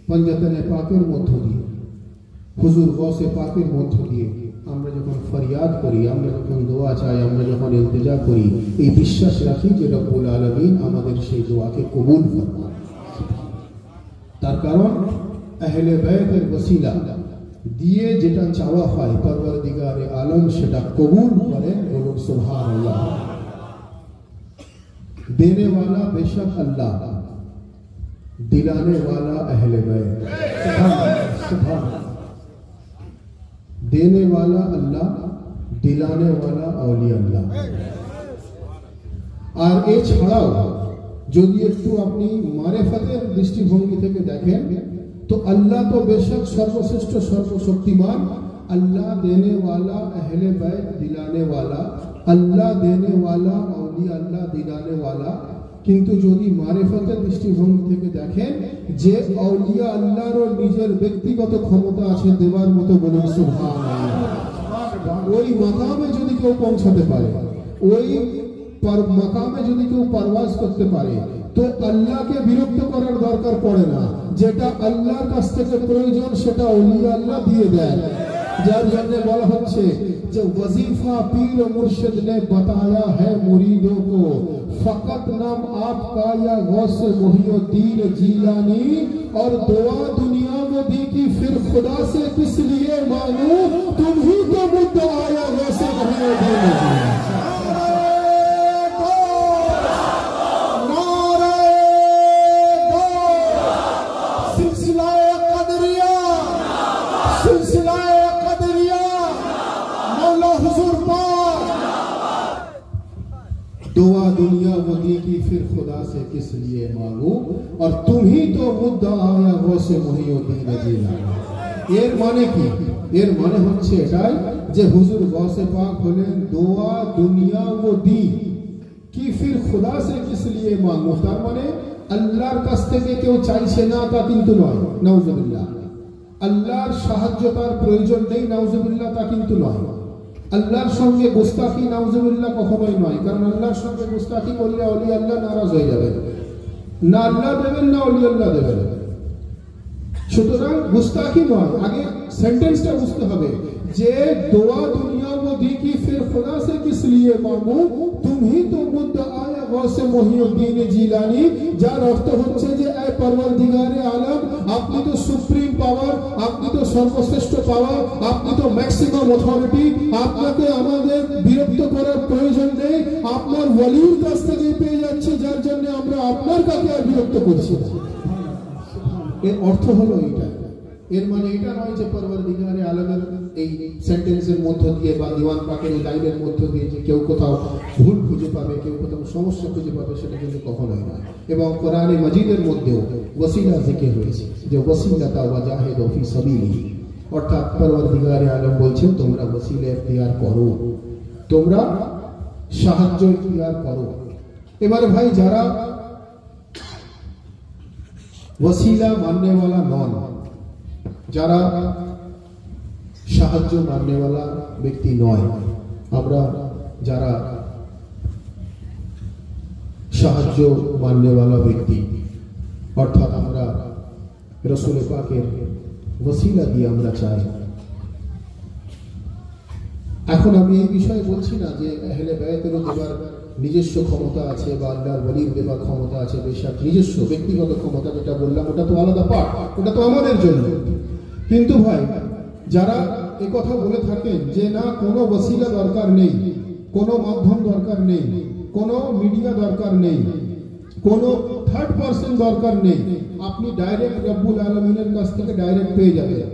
পঞ্জাতনে পাকের মধ্য দিয়ে, হুজুর গৌসে পাকের মধ্য দিয়ে আমরা যখন ফরিয়াদ করি, আমরা যখন দোয়া চাই, আমরা যখন ইলতিজা করি, এই বিশ্বাস রাখি যে রব্বুল আলামিন আমাদের সেই দোয়াকে কবুল ফরমান। তার কারণ আহলে বাইতের ওসিলা দিয়ে যেটা চাওয়া হয় পরওয়ারদিগারে আলম সেটা কবুল করেন। বলুন সুবহানাল্লাহ। देने वाला बेशक अल्लाह, दिलाने वाला अहले बैत। सुभान अल्लाह। देने वाला अल्लाह, दिलाने वाला औलिया अल्लाह। আর এছাড়াও যদি একটু আপনি মারেফতের দৃষ্টিভঙ্গি থেকে দেখেন তো আল্লাহ তো বেশক সর্বশ্রেষ্ঠ সর্বশক্তিমান। अल्लाह देने वाला अहले बैत दिलाने वाला, अल्लाह देने वाला औलिया अल्लाह दिलाने वाला। কিন্তু যদি মারেফতের দৃষ্টিভঙ্গি থেকে দেখেন যে औलिया আল্লাহর নিজের ব্যক্তিগত ক্ষমতা আছে দেওয়ার মতো। বলুন সুবহানাল্লাহ। ওই মাকামে যদি কেউ পৌঁছাতে পারে, ওই মাকামে যদি কেউ পারওয়াজ করতে পারে তো আল্লাহকে বিরক্ত করার দরকার পড়ে না। যেটা আল্লাহর কাছ থেকে প্রয়োজন সেটা औलिया আল্লাহ দিয়ে দেন। যার জন্য বলা হচ্ছে যে वजीफा पीर मुर्शिद ने बताया है मुरीदों को, फकत नाम आपका या गौस मुहियुद्दीन जीलानी, और दुआ दुनिया में दी कि फिर खुदा से किस लिए मांगू, तुम ही तो मुद्दा आया गौस मुहियुद्दीन जीलानी। दुआ दुनिया वो दी कि फिर खुदा से किस लिए मांगू, और तुम ही तो मुद्दा आया गौसे मुहियुद्दीन जीलानी। এর মানে কি? এর মানে হচ্ছে এটাই যে হুজুর গৌসে পাক হলেন দোয়া দুনিয়া वो दी कि फिर खुदा से किस लिए मांगू। তার মানে আল্লাহর কাছ থেকে কেউ চাইছে না তা কিন্তু নয়, নাউজুবিল্লাহ। আল্লাহর সাহায্য তার প্রয়োজন নেই, নাউজুবিল্লাহ, তা কিন্তু নয়। আল্লাহর সঙ্গে গুস্তাখি নাউজুবিল্লাহ কখনোই নয়, কারণ আল্লাহর সঙ্গে গুস্তাখি করলে औलिया আল্লাহ নারাজ হয়ে যাবে। না আল্লাহ দেবেন না औलिया আল্লাহ দেবেন। সুতরাং গুস্তাখি নয়, আগে সেন্টেন্সটা বুঝতে হবে যে দোয়া দুনিয়া वो दी कि फिर खुदा से किस लिए मांगू, तुम ही तो मुद्दा आया गौसे मुहियुद्दीन जीलानी। যার অর্থ হচ্ছে যে এ পরওয়ারদিগারে আলম, আপনি তো সুপ্রিম পাওয়ার, আপনি তো সর্বশ্রেষ্ঠ পাওয়ার, আপনি তো ম্যাক্সিমাম অথরিটি, আপনাকে আমাদের বিরক্ত করার প্রয়োজন নেই, আপনার ওয়ালির কাছ থেকে পেয়ে যাচ্ছে, যার জন্য আমরা আপনার কাছে আর বিরক্ত করছি। এর অর্থ হলো এইটা। এর মানে এটা নয় যে পরওয়ারদিগারে আলমের এই সেন্টেন্সের মধ্য দিয়ে বা দিওয়ান পাকের এই লাইনের মধ্য দিয়ে যে কেউ কোথাও ভুল খুঁজে পাবে, কেউ কোথাও সমস্যা খুঁজে পাবে, সেটা কিন্তু কখনোই নয়। এবং কোরআনে মাজিদের মধ্যেও ওয়াসিলা জিকির হয়েছে যে ওয়াসিলাতা ওয়াজাহিদু ফি সাবিলি, অর্থাৎ পরওয়ারদিগারে আলম বলছেন তোমরা ওয়াসিলা ইখতিয়ার করো, তোমরা সাহায্য ইখতিয়ার করো। এবারে ভাই যারা ওয়াসিলা মাননে वाला নন, যারা সাহায্য মাননেওয়ালা ব্যক্তি নয়, আমরা যারা সাহায্য মাননেওয়ালা ব্যক্তি, অর্থাৎ আমরা রাসূল পাকের ওসিলা দিয়ে আমরা চাই। এখন আমি এই বিষয়ে বলছি না যে আহলে বায়াতেরও দেবার নিজস্ব ক্ষমতা আছে বা আল্লাহর ওলির দেবার ক্ষমতা আছে, বেশক নিজস্ব ব্যক্তিগত ক্ষমতা যেটা বললাম ওটা তো আলাদা পার্ট, ওটা তো আমাদের জন্য। কিন্তু ভাই যারা এই কথা বলে থাকেন যে না কোনো ওসিলা দরকার নেই, কোনো মাধ্যম দরকার নেই, কোনো মিডিয়া দরকার নেই, কোনো থার্ড পারসন দরকার নেই, আপনি ডাইরেক্ট রব্বুল আলামিনের কাছ থেকে ডাইরেক্ট পেয়ে যাবেন।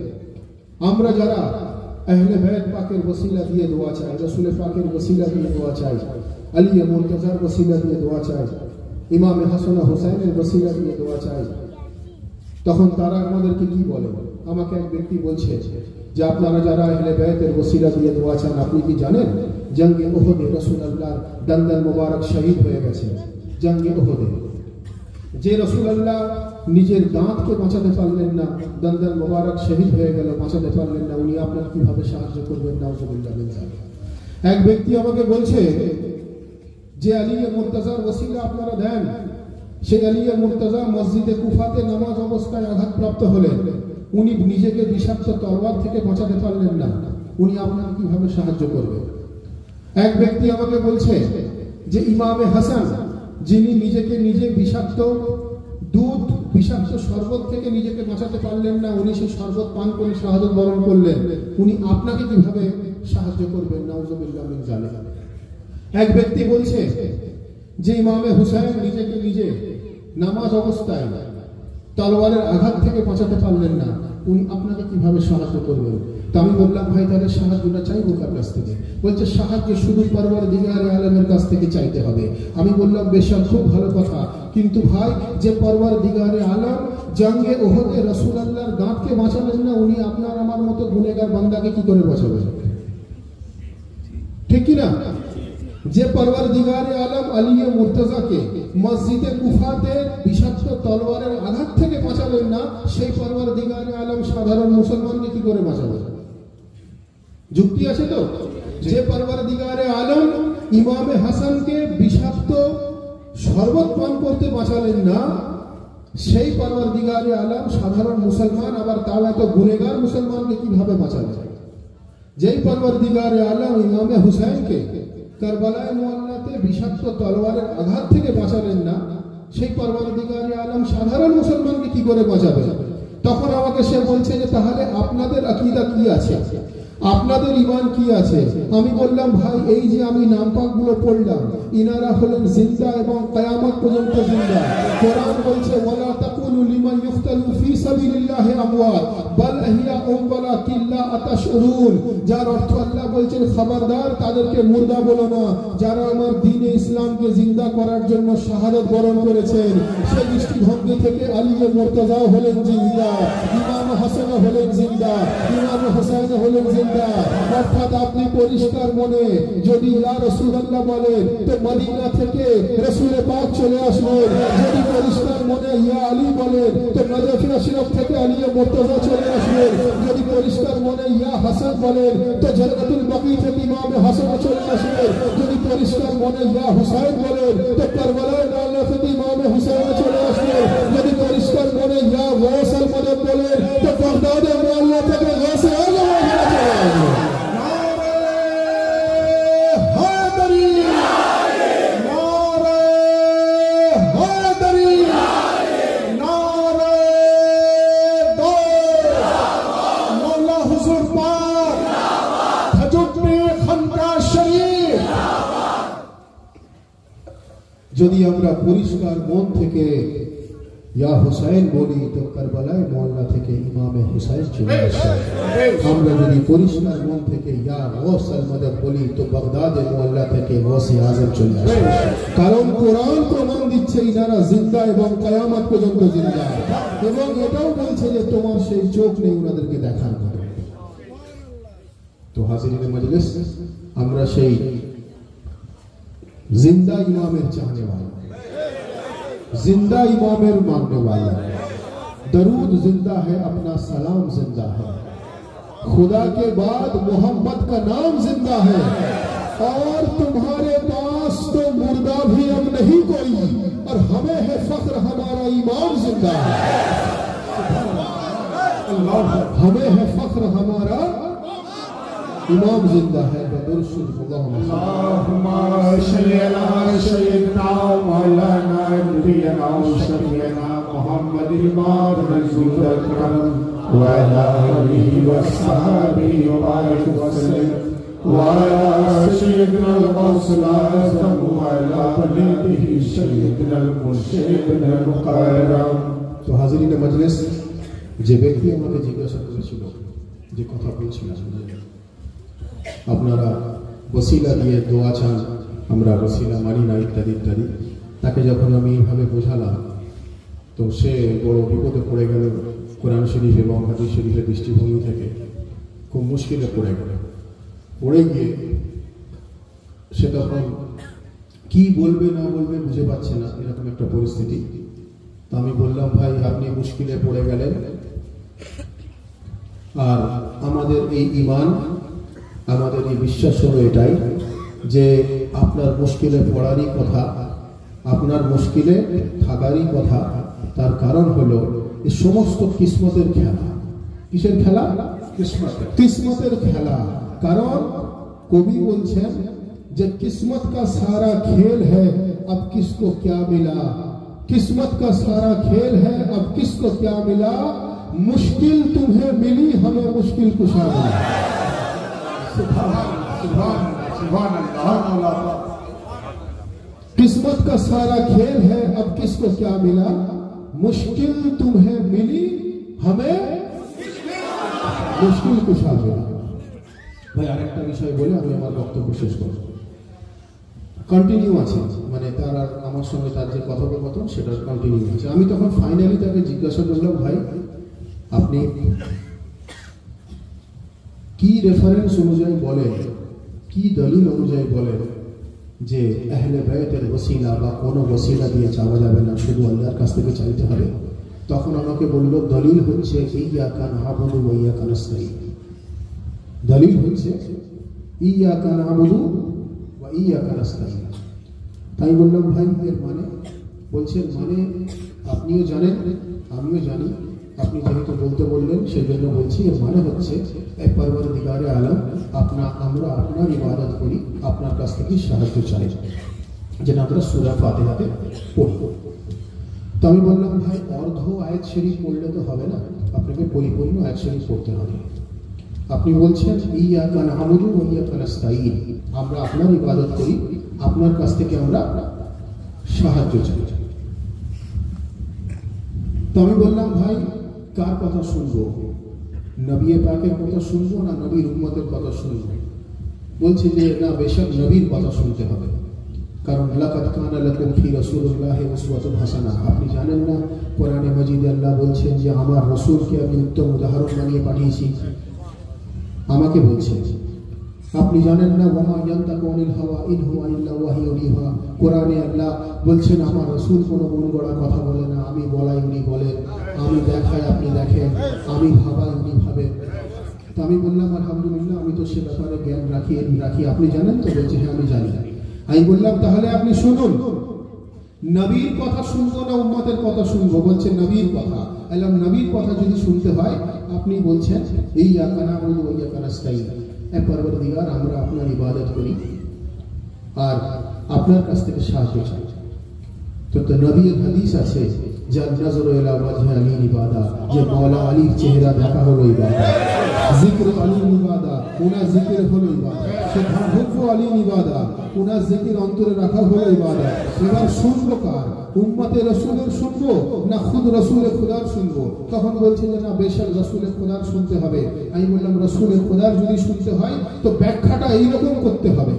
আমরা যারা আহলে বাইত পাকের ওসিলা দিয়ে দোয়া চাই, রাসূল পাকের ওসিলা দিয়ে দোয়া চাই, আলী মুর্তজার ওসিলা দিয়ে দোয়া চাই, ইমাম হাসান হুসাইনের ওসিলা দিয়ে দোয়া চাই, তখন তারা আমাদেরকে কি বলে? আমাকে এক ব্যক্তি বলছে যে আপনারা যারা আহলে বাইতের ওসিলা দিয়ে দোয়া চান, আপনি কি জানেন জঙ্গে উহুদে রাসূলুল্লাহর দন্দন মুবারক শহীদ হয়ে গেছে। জঙ্গে উহুদে যে রাসূলুল্লাহ নিজের দাঁতকে বাঁচাতে পারলেন না, দন্দন মুবারক শহীদ হয়ে গেল, বাঁচাতে পারলেন না, উনি আপনার কিভাবে সাহায্য করবেন? নাউজুবিল্লাহ মিন যালিক। এক ব্যক্তি আমাকে বলছে যে আলী মুর্তজার ওসিলা আপনারা দেন, সেই আলী মুর্তজা মসজিদে কুফাতে নামাজ অবস্থায় আঘাতপ্রাপ্ত হলেন, উনি নিজেকে বিষাক্ত তরবার থেকে বাঁচাতে পারলেন না, উনি আপনাকে কিভাবে সাহায্য করবেন? এক ব্যক্তি আমাকে বলছে যে ইমামে হাসান যিনি নিজেকে নিজে বিষাক্ত দুধ বিষাক্ত শরবত থেকে নিজেকে বাঁচাতে পারলেন না, উনি সেই শরবত পান করে শাহাদাত বরণ করলেন, উনি আপনাকে কিভাবে সাহায্য করবেন? নাউজুবিল্লাহ মিন যালিক। এক ব্যক্তি বলছে যে ইমামে হুসাইন নিজেকে নিজে নামাজ অবস্থায় তলোয়ারের আঘাত থেকে বাঁচাতে পারলেন না, উনি আপনাকে কিভাবে সাহায্য করবেন? তো আমি বললাম, ভাই তাহলে সাহায্যটা চাইবো কার কাছ থেকে? বলছে সাহায্য শুধু পরওয়ারদিগারে আলমের কাছ থেকে চাইতে হবে। আমি বললাম বেশক, খুব ভালো কথা, কিন্তু ভাই যে পরওয়ারদিগারে আলম জঙ্গে ওহদে রাসূলুল্লাহর দাঁতকে বাঁচালেন না, উনি আপনার আমার মতো গুনেগার বান্দাকে কি করে বাঁচাবেন? ঠিক কি না? যে পরওয়ারদিগারে আলম আলিয়ে মুর্তজাকে মসজিদে কুফাতে বিষাক্ত তলোয়ারের আঘাত থেকে বাঁচালেন না, সেই পরওয়ারদিগারে আলম সাধারণ মুসলমানকে কি করে বাঁচাবেন? যুক্তি আছে তো? যে পরওয়ারদিগারে আলম ইমামে হাসানকে বিষাক্ত শরবত পান করতে বাঁচালেন না, সেই পরওয়ারদিগারে আলম সাধারণ মুসলমান, আবার তাও এত গুনেগার মুসলমানকে কিভাবে বাঁচাবেন? যেই পরওয়ারদিগারে আলম ইমামে হুসাইনকে কারবালায় মুআল্লাতে বিষাক্ত তলোয়ারের আঘাত থেকে বাঁচালেন না, সেই পরওয়ারদিগারে আলম সাধারণ মুসলমানকে কি করে বাঁচাবে? তখন আমাকে সে বলছে যে তাহলে আপনাদের আকীদা কি আছে, আপনাদের ঈমান কি আছে? আমি বললাম, ভাই এই যে আমি নাম পাকগুলো পড়লাম, ইনারা হলেন জিন্দা এবং কিয়ামত পর্যন্ত জিন্দা। কোরআন বলছে ওয়ালা তাকুলু লিমান ইউকতালু ফি সাবিলিল্লাহি আমওয়াত বাল আহইয়াউম ওয়ালাকিন লা তাশউরুন। যার অর্থ আল্লাহ বলছেন, খবরদার তাদেরকে মুর্দা বলো না, যারা আমার দ্বীনে ইসলামকে জিন্দা করার জন্য শাহাদাত বরণ করেছেন। সেই দৃষ্টিভঙ্গি থেকে আলিয়ে মুর্তজা হলেন জিন্দা, ইমাম হাসান হলেন জিন্দা, ইমাম হুসাইন হলেন জিন্দা। অর্থাৎ আপনি পরিষ্কার মনে যদি ইয়া রাসূলুল্লাহ বলেন, তো মদিনা থেকে রাসূল পাক চলে আসবেন। যদি পরিষ্কার মনে ইয়া আলী বলেন, তো নজফ আশরাফ থেকে আলী মুর্তজা চলে আসবেন। যদি পরিষ্কার মনে ইয়া হাসান বলেন, তো জান্নাতুল বাকি থেকে ইমাম হাসান চলে আসবেন। যদি পরিষ্কার মনে ইয়া হুসাইন বলেন, তো কারবালায় মুআল্লা থেকে ইমাম হুসাইন চলে আসবেন। যদি পরিষ্কার মনে ইয়া ওয়াসাল মদদ বলেন, তো বাগদাদে মুআল্লা থেকে গাসে আলম চলে আসবেন। যদি আমরা পরিষ্কার মন থেকে ইয়া হুসাইন বলি, তো কারবালায় মুআল্লা থেকে ইমামে হুসাইন চলে আসে। আমরা যদি পরিষ্কার মন থেকে ইয়া ওয়াসাল মদদ বলি, তো বাগদাদে মুআল্লা থেকে ওয়াসি আজম চলে আসে। কারণ কোরআন প্রমাণ দিচ্ছে ইনারা জিন্দা এবং কিয়ামত পর্যন্ত জিন্দা, এবং এটাও বলছে যে তোমার সেই চোখ নেই ওনাদেরকে দেখার মতো। তো হাজিরিনে মজলিস, আমরা সেই जिंदा इमामेर चाहने वाला, जिंदा इमामेर मानने वाला। दरूद जिंदा है, अपना सलाम जिंदा है, खुदा के बाद मोहम्मद का नाम जिंदा है, और तुम्हारे पास तो मुर्दा भी अब नहीं कोई, और हमें है फख्र हमारा इमाम जिंदा है। हमें है फख्र हमारा इमाम जिंदा है। अल्लाहुम्मा सल्ली अला सय्यिदना मौलाना नबीना शफीना मुहम्मदिल रसूल अकरम व अला आलिहि व सहाबिहि व बारिक वसल्लम व अला सय्यिदना रसूल आज़म व अला वलिदिहि सय्यिदना मुर्शिदना मुकर्रम। तो हाजिरिने मजलिस, যে ব্যক্তি আমাকে জিজ্ঞাসা করেছিল যে কথা বলছিলাম, আপনারা ওসিলা দিয়ে দোয়া চান, আমরা ওসিলা মানি না, ইত্যাদি ইত্যাদি, তাকে যখন আমি এইভাবে বোঝালাম, তো সে বড় বিপদে পড়ে গেল। কোরআন শরীফ এবং হাদিস শরীফের দৃষ্টিভঙ্গি থেকে খুব মুশকিলে পড়ে গেল। পড়ে গিয়ে সে তখন কি বলবে না বলবে বুঝে পাচ্ছে না, এরকম একটা পরিস্থিতি। তো আমি বললাম, ভাই আপনি মুশকিলে পড়ে গেলেন, আর আমাদের এই ঈমান, আমাদের এই বিশ্বাস হলো এটাই যে আপনার মুশকিলে পড়ারই কথা, আপনার মুশকিলে থাকারই কথা। তার কারণ হলো এই সমস্ত কিসমতের খেলা। কিসের খেলা? কিসমতের খেলা। কারণ কবি বলছেন যে কিসমত का सारा खेल है, अब किसको क्या मिला, किस्मत का सारा खेल है, अब किसको क्या मिला, मुश्किल तुम्हें मिली, हमें मुश्किल कुशा मिला। किस्मत का सारा खेल है, अब किसको क्या मिला, मुश्किल तुम्हें मिली, हमें मुश्किल कुशा मिला। ভাই আরেকটা বিষয় বলে আমি আমার বক্তব্য শেষ করব। কন্টিনিউ আছে, মানে তার আর আমার সঙ্গে তার যে কথোপকথন সেটা কন্টিনিউ আছে। আমি তখন ফাইনালি তাকে জিজ্ঞাসা করলাম, ভাই আপনি কি রেফারেন্স অনুযায়ী বলেন, কি দলিল অনুযায়ী বলেন যে আহলে বাইতের ওসিলা বা কোনো ওসিলা দিয়ে চাওয়া যাবে না, শুধু আল্লাহর কাছ থেকে চাইতে হবে? তখন আমাকে বলল, দলিল হচ্ছে ইয়াকা না'বুদু ওয়া ইয়াকা নাস্তাঈন। দলিল হচ্ছে ইয়াকা না'বুদু ওয়া ইয়াকা নাস্তাঈন। তাই বললাম, ভাই এর মানে? বলছেন মানে আপনিও জানেন আমিও জানি, আপনি যেহেতু বলতে বললেন সেই জন্য বলছি। এর মানে হচ্ছে এ পরওয়ারদিগারে আলম আমরা আপনার ইবাদত করি, আপনার কাছ থেকে সাহায্য চাই, যেটা আমরা সূরা ফাতিহাতে পড়ব। তো আমি বললাম, ভাই অর্ধ আয়াত শরীফ পড়লে তো হবে না, আপনাকে পরিপূর্ণ আয়াত শরীফ পড়তে হবে। আপনি বলছেন ইয়াকা না'বুদু ওয়া ইয়াকা নাস্তাঈন, আমরা আপনার ইবাদত করি, আপনার কাছ থেকে আমরা সাহায্য চাই। তো আমি বললাম, ভাই কার কথা শুনবো, নবী পাকের কথা শুনবো না নবীর উম্মতের কথা শুনবো? বলছে যে না, বেশক নবীর কথা শুনতে হবে, কারণ লাকাদ কানা লাকুম ফি রাসূলিল্লাহি উসওয়াতুন হাসানা। আপনি জানেন না কোরআনে মাজিদে আল্লাহ বলছেন যে আমার রাসূলকে আমি উত্তম উদাহরণ বানিয়ে পাঠিয়েছি। আমাকে বলছেন, আপনি জানেন না ওয়ামা ইয়ানতাকু আনিল হাওয়া ইন হুয়া ইল্লা ওয়াহিয়ুন ইউহা। কোরআনে আল্লাহ বলছেন আমার রাসূল কোনো মন গড়া কথা বলে না, আমি বলাই উনি বলেন, আমি দেখাই আপনি দেখেন, আমি ভাবাই উনি ভাবেন। তো আমি বললাম আলহামদুলিল্লাহ, আমি তো সে ব্যাপারে জ্ঞান রাখি। আপনি জানেন তো? বলছে হ্যাঁ আমি জানি। আমি বললাম তাহলে আপনি শুনুন, নবীর কথা শুনবো না উম্মতের কথা শুনবো? বলছে নবীর কথা। বললাম নবীর কথা যদি শুনতে হয়, আপনি বলছেন ইয়াকা না'বুদু ওয়া ইয়াকা নাস্তাঈন, এ পরওয়ারদিগার আমরা আপনার ইবাদত করি আর আপনার কাছ থেকে সাহায্য চাই। তো নবীর হাদিস আছে, যার নজর ইলা ওয়াজহি আলী ইবাদা, যে মাওলা আলীর চেহারা দেখা হলো ইবাদত, জিক্র আলী ইবাদা, উনার জিকির হলো ইবাদত, সুবহানাল্লাহ আলী ইবাদা, উনার জিকির অন্তরে রাখা হলো ইবাদত। এবার শুনবো কার? উম্মতে রাসূলের শুনবো না খুদ রাসূলে খুদার শুনবো? তখন বলছে যে না, বেশক রাসূলে খুদার শুনতে হবে। আমি বললাম রাসূলে খুদার যদি শুনতে হয় তো ব্যাখ্যাটা এইরকম করতে হবে,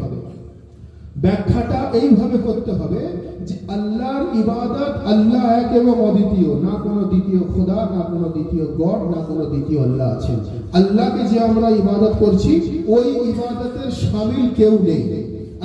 ব্যাখ্যাটা এইভাবে করতে হবে যে আল্লাহর ইবাদত, আল্লাহ এক এবং অদ্বিতীয়, না কোনো দ্বিতীয় খোদা, না কোনো দ্বিতীয় গড, না কোনো দ্বিতীয় আল্লাহ আছেন। আল্লাহকে যে আমরা ইবাদত করছি ওই ইবাদতের শামিল কেউ নেই।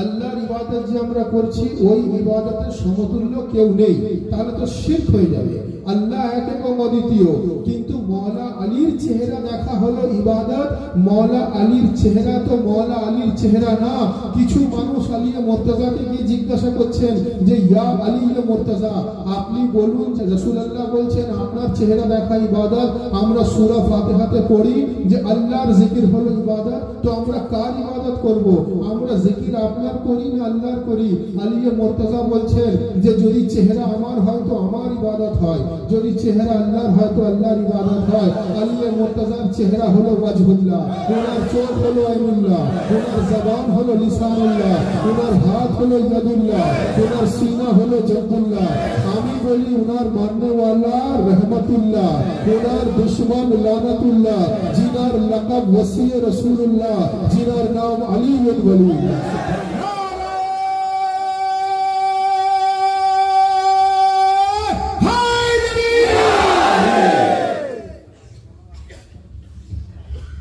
আল্লাহর ইবাদত যে আমরা করছি ওই ইবাদতের সমতুল্য কেউ নেই, তাহলে তো শিরক হয়ে যাবে। আল্লাহ এক এবং অদ্বিতীয়, কিন্তু মওলা আলীর চেহারা দেখা হলো ইবাদত। মওলা আলীর চেহারা তো মওলা আলীর চেহারা না। কিছু মানুষ আলিয়ে মুর্তজাকে গিয়ে জিজ্ঞাসা করছেন যে ইয়া আলিয়ে মুর্তজা, আপনি বলুন যে রাসূলুল্লাহ বলছেন আপনার চেহারা দেখা ইবাদত, আমরা সূরা ফাতিহাতে পড়ি যে আল্লাহর জিকির হলো ইবাদত, তো আমরা কার ইবাদত করব? আমরা জিকির আপনার করি না আল্লাহর করি? আলিয়ে মুর্তজা বলছেন যে যদি চেহারা আমার হয় তো আমার ইবাদত হয়, যদি চেহারা আল্লাহর হয় তো আল্লাহর ইবাদত হয়। আলিয়ে মুর্তজার চেহারা হলো ওয়াজহুল্লাহ, ওনার চোখ হলো আইনুল্লাহ, ওনার জবান হলো লিসানুল্লাহ, ওনার হাত হলো ইয়াদুল্লাহ, ওনার সিনা হলো জাদুল্লাহ। আমি বলি ওনার মাননেওয়ালা রহমতুল্লাহ, ওনার দুশমন লানাতুল্লাহ, জিনার লকব ওসি রাসূলুল্লাহ, জিনার নাম আলিউল ওলি।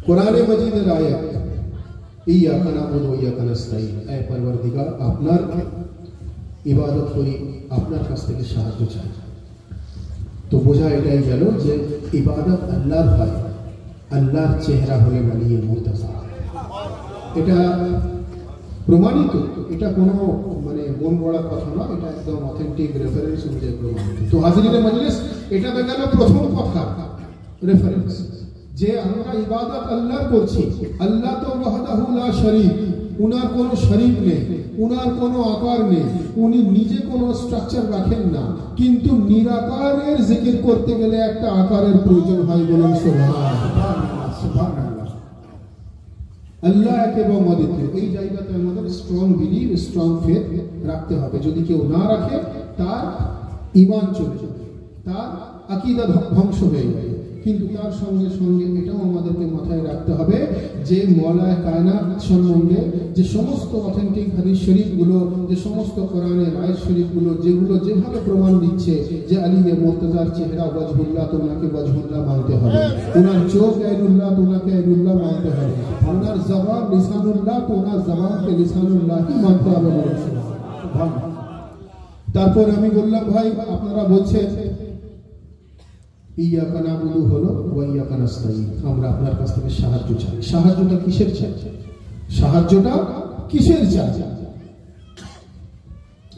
কোরআনে মাজিদের আয়াত ইয়াকা না'বুদু ওয়া ইয়াকা নাস্তাঈন, এ পরওয়ারদিগার আপনার ইবাদত করি, আপনার কাছ থেকে সাহায্য চাই। তো বোঝা এটাই গেল যে ইবাদত আল্লাহর হয়, আল্লাহর চেহারা হলে ওয়ালিয়ে মুর্তজা। এটা প্রমাণিত, এটা কোনো মানে মন গড়া কথা না, এটা একদম অথেন্টিক রেফারেন্স অনুযায়ী প্রমাণিত। তো হাজিরিনে মজলিস, এটা গেল প্রথম কথা, রেফারেন্স, যে আমরা ইবাদত আল্লাহর করছি। আল্লাহ তো ওয়াহদাহু লা শরীক, উনার কোনো শরীর নেই, উনার কোনো আকার নেই, উনি নিজে কোনো স্ট্রাকচার রাখেন না, কিন্তু নিরাকারের জিকির করতে গেলে একটা আকারের প্রয়োজন হয়। বলুন সুবহানাল্লাহ, সুবহানাল্লাহ। আল্লাহ এক এবং অদ্বিতীয়, এই জায়গাতে আমাদের স্ট্রং বিলিভ, স্ট্রং ফেথ রাখতে হবে। যদি কেউ না রাখে তার ঈমান চলে যাবে, তার আকীদা ধ্বংস হয়ে যাবে। কিন্তু তার সঙ্গে সঙ্গে এটাও আমাদেরকে মাথায় রাখতে হবে যে মওলায়ে কায়নাত সম্বন্ধে যে সমস্ত অথেন্টিক হাদিস শরীফগুলো, যে সমস্ত কোরআনের আয়াত শরীফগুলো যেগুলো যেভাবে প্রমাণ দিচ্ছে যে আলী মুর্তজার চেহারা ওয়াজহুল্লাহ, তোনাকে ওয়াজহুল্লাহ মানতে হবে, ওনার চোখ আইনুল্লাহ, তোনাকে আইনুল্লাহ মানতে হবে, ওনার জবান লিসানুল্লাহ, তো ওনার জবানকে লিসানুল্লাহ মানতে হবে। তারপর আমি বললাম ভাই আপনারা বলছেন ইয়াকা নাবুদু হলো ওয়া ইয়াকা নাস্তাইন, আমরা আপনার কাছ থেকে সাহায্য চাই। সাহায্যটা কিসের চাই? সাহায্যটা কিসের চাই?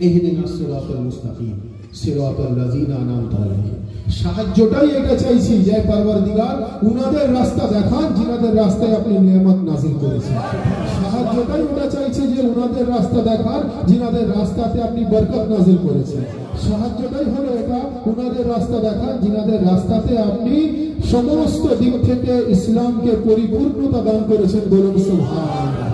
ইহদিনাস সিরাতাল মুস্তাকিম সিরাতাল লাযিনা আনআমতা আলাইহিম। সাহায্যটাই এটা চাইছি যে পরওয়ারদিগার উনাদের রাস্তা দেখান যিনাদের রাস্তায় আপনি নিয়ামত নাযিল করেছেন। সাহায্যটাই ওটা চাইছে যে উনাদের রাস্তা দেখান যিনাদের রাস্তাতে আপনি বরকত নাযিল করেছেন। সাহায্যটাই হলো এটা, উনাদের রাস্তা দেখান যিনাদের রাস্তাতে আপনি সমস্ত দিক থেকে ইসলামকে পরিপূর্ণতা দান করেছেন। বলুন সুবহানাল্লাহ।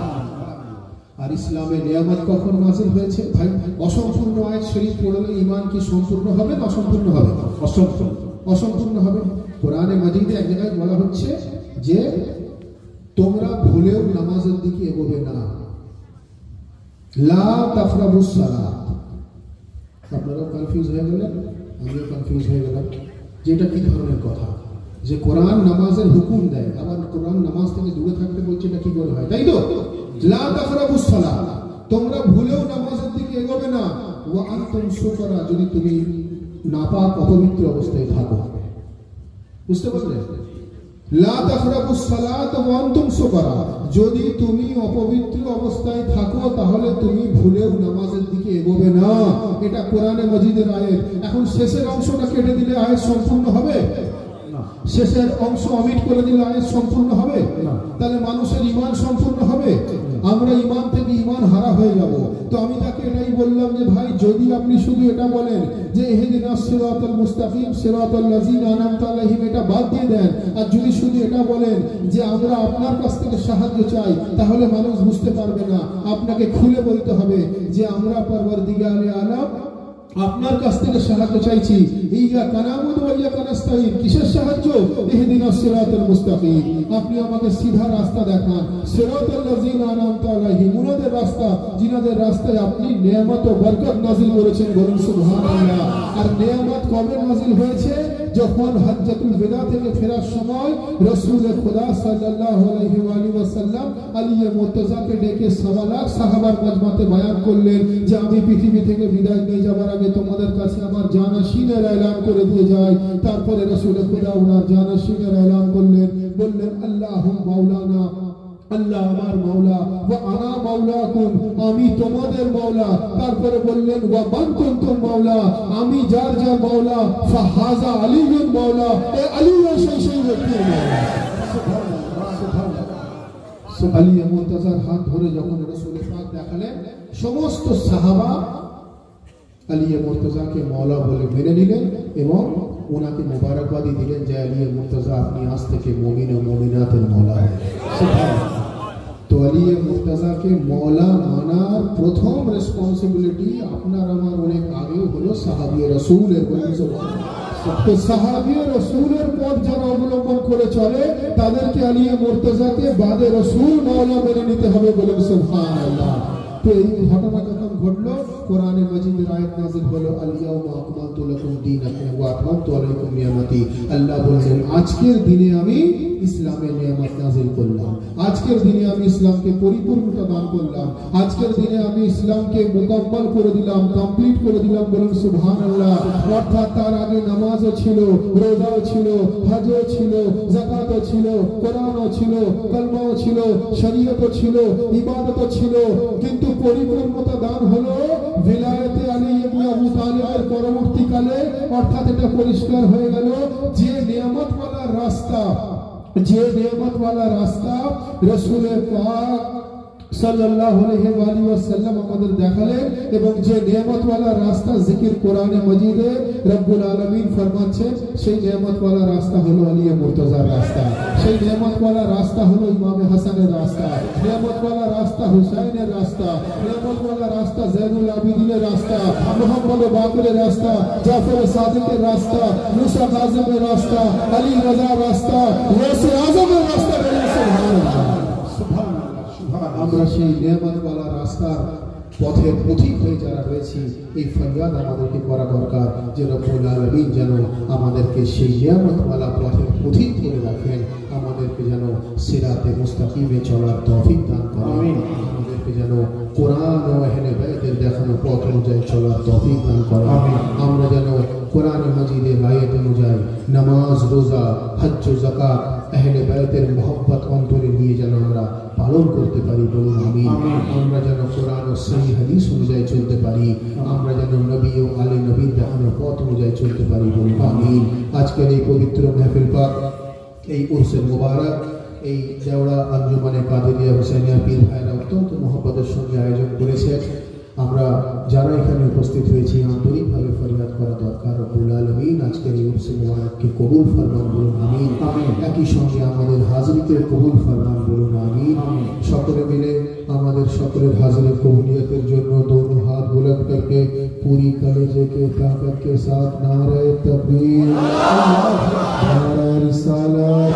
আর ইসলামের নিয়ামত কখন নাযিল হয়েছে? ভাই অসম্পূর্ণ আয়াত শরীফ পড়লে ঈমান কি সম্পূর্ণ হবে না অসম্পূর্ণ হবে? অসম্পূর্ণ হবে। কোরআনে মাজিদে এক জায়গায় বলা হচ্ছে যে তোমরা ভুলেও নামাজের দিকে এগোবে না, লা তাকরাবুস সালাত। আপনারাও কনফিউজ হয়ে গেলেন, আমিও কনফিউজ হয়ে গেলাম যে এটা কি ধরনের কথা, যে কোরআন নামাজের হুকুম দেয় আবার কোরআন নামাজ থেকে দূরে থাকতে বলছে, এটা কি করে হয়? তাই তো, লা তাকরাবুস সালাত, তোমরা ভুলেও নামাজের দিকে এগোবে না, ওয়া আনতুম সুকরা, যদি তুমি নাপাক অপবিত্র অবস্থায় থাকো। বুঝতে পারলে? লা তাকরাবুস সালাত ওয়া আনতুম সুকরা, যদি তুমি অপবিত্র অবস্থায় থাকো তাহলে তুমি ভুলেও নামাজের দিকে এগোবে না। এটা কোরআনে মাজিদের আয়াত। এখন শেষের অংশটা কেটে দিলে আয়াত সম্পূর্ণ হবে না, শেষের অংশ অমিট করে দিলে আয়াত সম্পূর্ণ হবে না, তাহলে মানুষের ঈমান সম্পূর্ণ হবে? আমরা ঈমান থেকে ঈমান হারা হয়ে যাব। তো আমি তাকে এটাই বললাম যে ভাই যদি আপনি শুধু এটা বলেন যে ইহদিনাস সিরাতাল মুস্তাকিম সিরাতাল লাযিনা আনআমতা আলাইহিম, এটা বাদ দিয়ে দেন, আর যদি শুধু এটা বলেন যে আমরা আপনার কাছ থেকে সাহায্য চাই, তাহলে মানুষ বুঝতে পারবে না। আপনাকে খুলে বলতে হবে যে আমরা পরওয়ারদিগারে আলম আপনার কাছ থেকে সাহায্য চাইছি। ইয়াকা নাবুদু ওয়া ইয়াকা নাস্তাইন, কিসের সাহায্য? ইহদিনাস সিরাতাল মুস্তাকিম, আপনি আমাকে সিধা রাস্তা দেখান। সিরাতাল লাযিনা আনআমতা আলাইহিম, উনাদের রাস্তা যিনাদের রাস্তায় আপনি নিয়ামত ও বরকত নাযিল করেছেন। বলুন সুবহানাল্লাহ। আর নিয়ামত কবে নাযিল হয়েছে? যখন হজ্জাতুল বিদা থেকে ফেরার সময় রাসূল খোদা সাল্লাল্লাহু আলাইহি ওয়াসাল্লাম আলী মুর্তজাকে ডেকে 1.25 লাখ সাহাবার মাজমাতে বয়ান করলেন যে আমি পৃথিবী থেকে বিদায় নিয়ে যাবার আগে তোমাদের কাছে আমার জানাশিনের এলান করে দিয়ে যাই। তারপরে রাসূল খোদা ওনার জানাশিনের এলান করলেন, বললেন আল্লাহু মাওলানা, আল্লাহ আমার মাওলা, ওয়া আনা মাওলাকুম, আমি তোমাদের মাওলা। তারপরে বললেন ওয়া মান কুনতুম মাওলা, আমি যার যার মাওলা, ফাহাজা আলীউন মাওলা, এ আলী সেই ব্যক্তির মাওলা। সুবহানাল্লাহ, সুবহানাল্লাহ। আলী মুর্তজার হাত ধরে যখন রাসূল পাক দেখালেন, সমস্ত সাহাবা আলী মুর্তজাকে মাওলা বলে মেনে নিলেন এবং ওনাকে মোবারকবাদি দিলেন যে আলী মুর্তজা আপনি আজ থেকে মুমিন ও মুমিনাতের মাওলা হয়ে। সুবহানাল্লাহ। তো আলী মুর্তজাকে মাওলা মানার প্রথম রেসপন্সিবিলিটি আপনার আমার অনেক আগেও হলো সাহাবী রাসূলের। তো সাহাবী রাসূলের পথ যারা অবলম্বন করে চলে তাদেরকে আলী মুর্তজাকে বাদে রাসূল মাওলা মেনে নিতে হবে। বলেন সুবহানাল্লাহ। তো এই ঘটনা যখন ঘটলো, কোরআনে মাজিদের আয়াত নাযিল হলো আল-ইয়াউমা আকমালতু লাকুম দীনাকুম ওয়া আতমামতু আলাইকুম নিয়ামতি। আল্লাহ বলেন আজকের দিনে আমি ইসলামের নিয়ামত নাযিল করলাম, আজকের দিনে আমি ইসলামকে পরিপূর্ণতা দান করলাম, আজকের দিনে আমি ইসলামকে মুকাম্মাল করে দিলাম, কমপ্লিট করে দিলাম। বলুন সুবহানাল্লাহ। অর্থাৎ তার আগে নামাজও ছিল, রোজাও ছিল, হজও ছিল, যাকাতও ছিল, কোরআনও ছিল, কলমাও ছিল, শরীয়তও ছিল, ইবাদতও ছিল, কিন্তু পরিপূর্ণতা দান হলো ভিলায়েতে আলী ইবনে আবু তালিবের পরবর্তীকালে। অর্থাৎ এটা পরিষ্কার হয়ে গেল যে নিয়ামতওয়ালা রাস্তা, যে নিয়ামতওয়ালা রাস্তা রাসূল পাক সাল্লাল্লাহু আলাইহি ওয়াসাল্লাম আমাদের দেখালেন এবং যে নিয়ামতওয়ালা রাস্তা জিকির কোরআনে মজিদে রব্বুল আলামিন ফরমাচ্ছেন সেই নিয়ামতওয়ালা রাস্তা হলো আলী মুর্তজার রাস্তা, সেই নিয়ামতওয়ালা রাস্তা হলো ইমাম হাসানের রাস্তা, নিয়ামতওয়ালা রাস্তা হুসাইনের রাস্তা, নিয়ামতওয়ালা রাস্তা জৈনুল আবিদিনের রাস্তা, মুহাম্মদ বাকরের রাস্তা, জাফর সাদিকের রাস্তা, মুসা কাজিমের রাস্তা, আলী রাজা রাস্তা, গৌসে আজমের রাস্তা। আমরা সেই নিয়ামতওয়ালা রাস্তার পথের পথিক হয়ে যারা রয়েছি এই ফরিয়াদ আমাদেরকে করা দরকার যে রব্বুল আলামিন যেন আমাদেরকে সেই নিয়ামতওয়ালা পথের পথিক করে রাখেন, আমাদেরকে যেন সিরাতে মুস্তাকিমে চলার তৌফিক দান করেন, আমাদেরকে যেন কোরআন ও আহলে বাইতের দেখানো পথ অনুযায়ী চলার তৌফিক দান করেন, আমরা যেন কোরআন মাজিদের আয়াত অনুযায়ী নামাজ রোজা হজ্জ যাকাত আহলে বাইতের মহব্বত অন্তরে নিয়ে যেন আমরা পালন করতে পারি, বলুন আমিন। আমরা যেন কোরআন ও সহিহ হাদিস অনুযায়ী চলতে পারি, আমরা যেন নবী ও আলে নবীর দেখানো পথ অনুযায়ী চলতে পারি, বলুন আমিন। আজকের এই পবিত্র মাহফিল পাক, এই উরসে মুবারক, এই দেওড়া আঞ্জুমানে কাদেরিয়া হুসাইনিয়া পীর ভাইরা অত্যন্ত মহব্বতের সঙ্গে আয়োজন করেছেন। আমরা যারা এখানে উপস্থিত হয়েছি আন্তরিকভাবে ফরিয়াদ করা দরকার রব্বুল আলামিন আজকের এই উরসে মুবারককে কবুল ফরমান, বলুন আমিন। একই সঙ্গে আমাদের হাজরিকে কবুল ফরমান, বলুন আমিন। সকলে মিলে আমাদের সকলের হাজরে কবুলিয়তের জন্য दोनों हाथ बुलंद करके पूरी कलेजे के ताकत के साथ नारे तकबीर, नारे रिसालत,